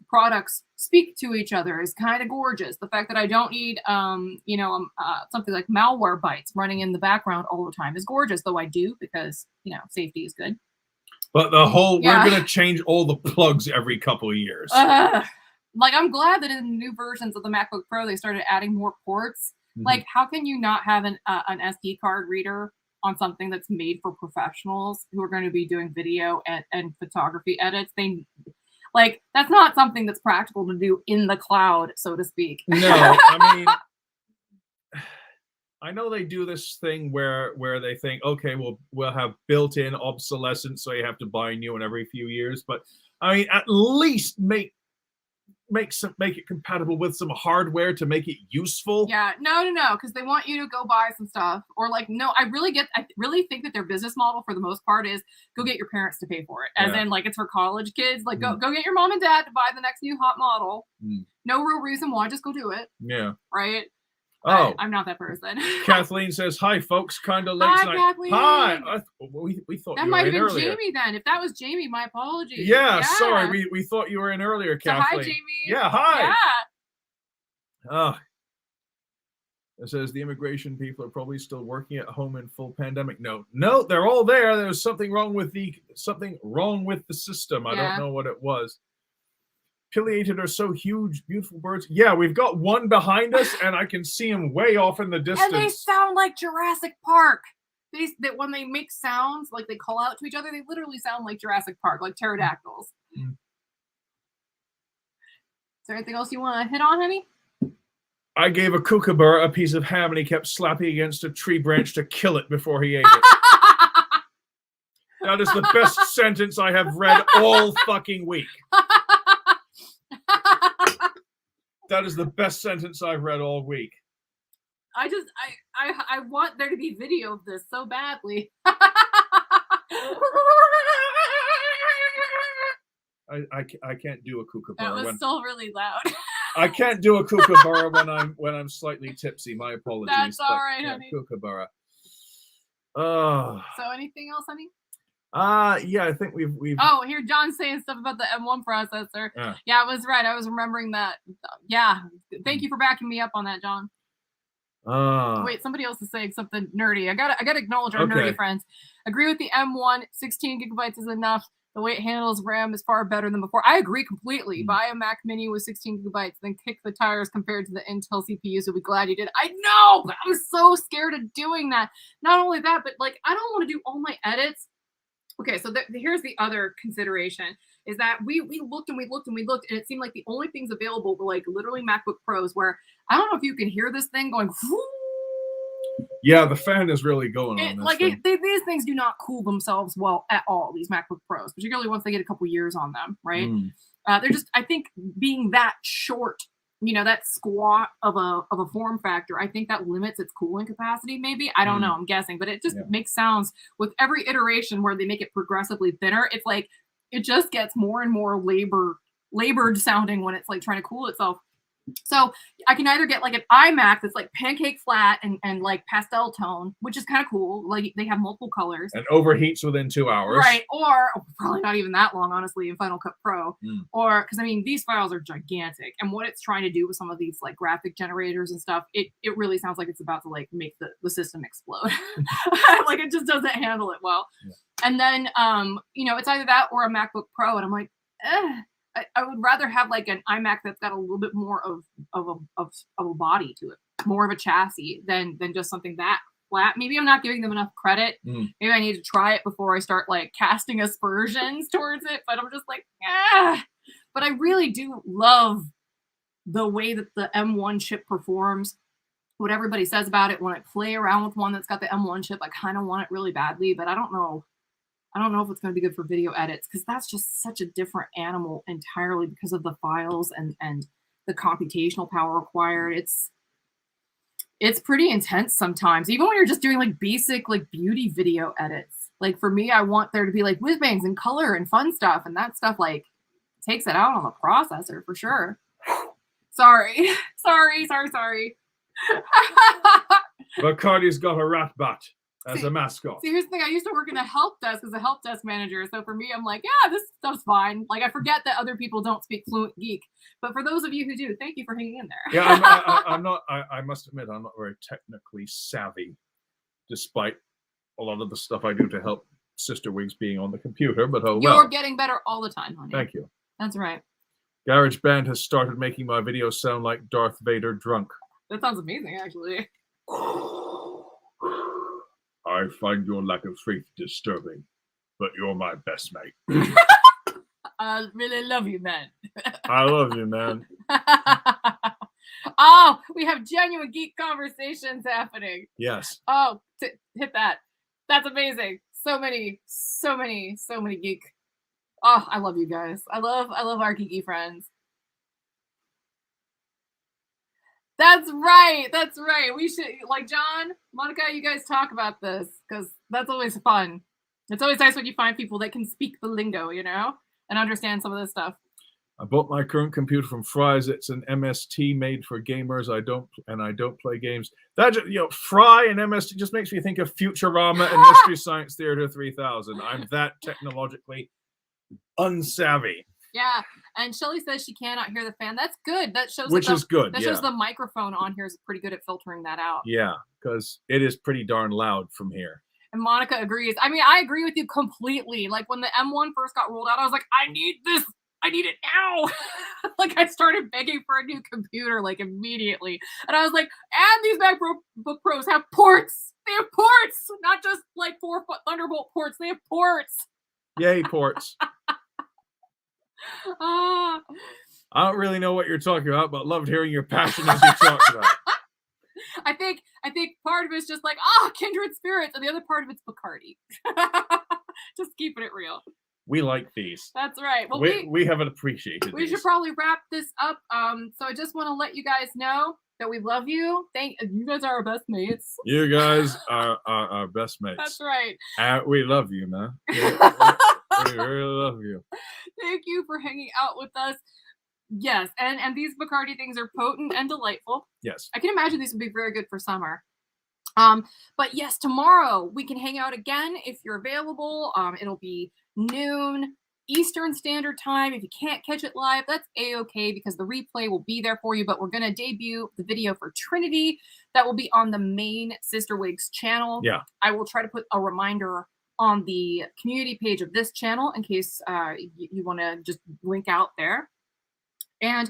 products speak to each other is kind of gorgeous. The fact that I don't need something like malware bytes running in the background all the time is gorgeous, though I do, because safety is good. But the whole we're gonna change all the plugs every couple of years. Like, I'm glad that in the new versions of the MacBook Pro they started adding more ports. Like, how can you not have an SD card reader on something that's made for professionals who are going to be doing video and photography edits? That's not something that's practical to do in the cloud, so to speak. No, I mean, I know they do this thing where they think, okay, we'll have built-in obsolescence, so you have to buy new one every few years. But I mean, at least make it compatible with some hardware to make it useful. Yeah, no, because they want you to go buy some stuff, or I really think that their business model for the most part is go get your parents to pay for it, as in like it's for college kids. Like go get your mom and dad to buy the next new hot model. No real reason why, just go do it. Yeah. Right. Oh, I'm not that person. Kathleen says, "Hi, folks. Kind of late Hi, tonight." Kathleen. Hi. We thought that you might were in have been earlier. Jamie then. If that was Jamie, my apologies. Yeah, sorry. We thought you were in earlier, So Kathleen. hi, Jamie. Yeah, hi. Yeah. It says the immigration people are probably still working at home in full pandemic. No, they're all there. There's something wrong with the system. I don't know what it was. pileated are so huge, beautiful birds. Yeah, we've got one behind us, and I can see him way off in the distance. And they sound like Jurassic Park. That when they make sounds, like they call out to each other, they literally sound like Jurassic Park, like pterodactyls. Mm. Is there anything else you want to hit on, honey? I gave a kookaburra a piece of ham, and he kept slapping against a tree branch to kill it before he ate it. That is the best sentence I have read all fucking week. That is the best sentence I've read all week. I want there to be video of this so badly. I can't do a kookaburra. That was still really loud. I can't do a kookaburra when I'm slightly tipsy. My apologies. That's all right, honey. Kookaburra. So anything else, honey? Yeah, I think we've. Oh, here John's saying stuff about the M1 processor. Yeah, I was right. I was remembering that. Yeah, thank you for backing me up on that, John. Wait, somebody else is saying something nerdy. I gotta acknowledge our nerdy friends. Agree with the M1. 16 gigabytes is enough. The way it handles RAM is far better than before. I agree completely. Buy a Mac Mini with 16 gigabytes, then kick the tires compared to the Intel CPUs. You'll be glad you did. I know, but I'm so scared of doing that. Not only that, but like I don't want to do all my edits. Okay, so here's the other consideration, is that we looked and we looked and we looked, and it seemed like the only things available were like literally MacBook Pros, where I don't know if you can hear this thing going. Yeah, the fan is really going on this like thing. These things do not cool themselves well at all, these MacBook Pros, particularly once they get a couple years on them, right? They're just, I think, being that short, you know, that squat of a form factor, I think that limits its cooling capacity, maybe. I don't know, I'm guessing, but it just makes sounds with every iteration where they make it progressively thinner. It's like it just gets more and more labored sounding when it's like trying to cool itself. So I can either get like an iMac that's like pancake flat and like pastel tone, which is kind of cool. Like they have multiple colors. And overheats within 2 hours. Right. Or probably not even that long, honestly, in Final Cut Pro. Or, because I mean, these files are gigantic. And what it's trying to do with some of these like graphic generators and stuff, it really sounds like it's about to like make the system explode. Like it just doesn't handle it well. And then, you know, it's either that or a MacBook Pro. And I'm like, I would rather have like an iMac that's got a little bit more of a body to it, more of a chassis than just something that flat. Maybe I'm not giving them enough credit. Maybe I need to try it before I start like casting aspersions towards it. But I'm just like, But I really do love the way that the M1 chip performs. What everybody says about it, when I play around with one that's got the M1 chip, I kind of want it really badly, but I don't know if it's going to be good for video edits, because that's just such a different animal entirely because of the files and the computational power required. It's pretty intense sometimes, even when you're just doing like basic like beauty video edits. Like for me, I want there to be like whiz bangs and color and fun stuff, and that stuff like takes it out on the processor for sure. Sorry. Bacardi's got a rat butt as a mascot. See, here's the thing. I used to work in a help desk as a help desk manager. So for me, I'm like, yeah, this stuff's fine. Like, I forget that other people don't speak fluent geek. But for those of you who do, thank you for hanging in there. Yeah, I'm not, I must admit, I'm not very technically savvy, despite a lot of the stuff I do to help CysterWigs being on the computer. But oh well. You're getting better all the time, honey. Thank you. That's right. GarageBand has started making my videos sound like Darth Vader drunk. That sounds amazing, actually. I find your lack of faith disturbing, but you're my best mate. I really love you, man. I love you, man. Oh, we have genuine geek conversations happening. Yes. Oh, hit that. That's amazing. So many geek. Oh, I love you guys. I love our geeky friends. That's right. We should, like, John, Monica, you guys talk about this, because that's always fun. It's always nice when you find people that can speak the lingo, you know, and understand some of this stuff. I bought my current computer from Fry's. It's an MST made for gamers. I don't play games. That just, you know, Fry and MST just makes me think of Futurama and Mystery Science Theater 3000. I'm that technologically unsavvy. Yeah, and Shelly says she cannot hear the fan. That's good. That shows which is good. That shows the microphone on here is pretty good at filtering that out. Yeah, because it is pretty darn loud from here. And Monica agrees. I mean, I agree with you completely. Like when the M1 first got rolled out, I was like, I need this I need it now. Like I started begging for a new computer like immediately. And I was like, and these MacBook Pros have ports. They have ports, not just like 4 Thunderbolt ports. They have ports. Yay, ports. Ah. I don't really know what you're talking about, but loved hearing your passion as you talked about it. I think part of it's just like, kindred spirits, and the other part of it's Bacardi. Just keeping it real. We like these. That's right. Well, we haven't appreciated we these. should probably wrap this up. So I just want to let you guys know that we love you. You guys are our best mates. You guys are our best mates. That's right. We love you, man. We really love you. Thank you for hanging out with us. Yes, and these Bacardi things are potent and delightful. Yes. I can imagine these would be very good for summer. But yes, tomorrow we can hang out again if you're available. It'll be noon Eastern Standard Time. If you can't catch it live, that's a-okay because the replay will be there for you. But we're going to debut the video for Trinity that will be on the main CysterWigs channel. Yeah. I will try to put a reminder on the community page of this channel in case you want to just link out there. And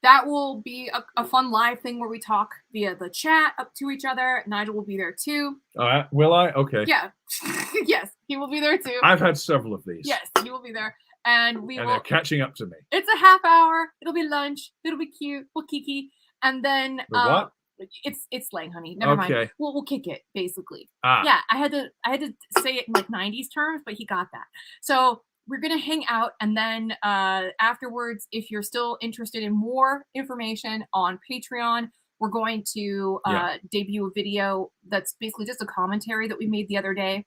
that will be a fun live thing where we talk via the chat up to each other. Nigel will be there too. Will I? Okay. Yeah. Yes, he will be there too. I've had several of these. Yes, he will be there. And they're catching up to me. It's a half hour. It'll be lunch. It'll be cute. We'll kiki. And then what? It's slang, honey. Never mind. We'll kick it, basically. Yeah, I had to say it in like 90s terms, but he got that. So we're going to hang out, and then afterwards, if you're still interested in more information on Patreon, we're going to debut a video that's basically just a commentary that we made the other day,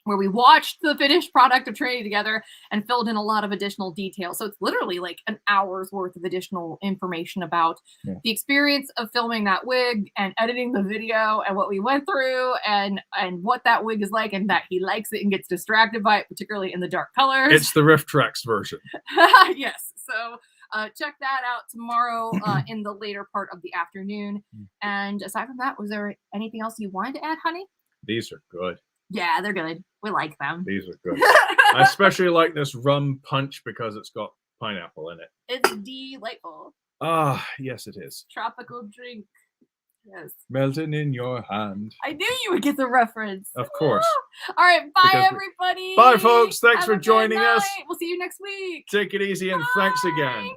where we watched the finished product of Trinity together and filled in a lot of additional details. So it's literally like an hour's worth of additional information about the experience of filming that wig and editing the video and what we went through and what that wig is like, and that he likes it and gets distracted by it, particularly in the dark colors. It's the Rift Tracks version. Yes. So check that out tomorrow in the later part of the afternoon. And aside from that, was there anything else you wanted to add, honey? These are good. Yeah, they're good. We like them. These are good. I especially like this rum punch because it's got pineapple in it. It's delightful. Yes, it is. Tropical drink. Yes. Melting in your hand. I knew you would get the reference. Of course. All right. Bye, everybody. Bye, folks. Thanks for joining us. We'll see you next week. Take it easy and thanks again.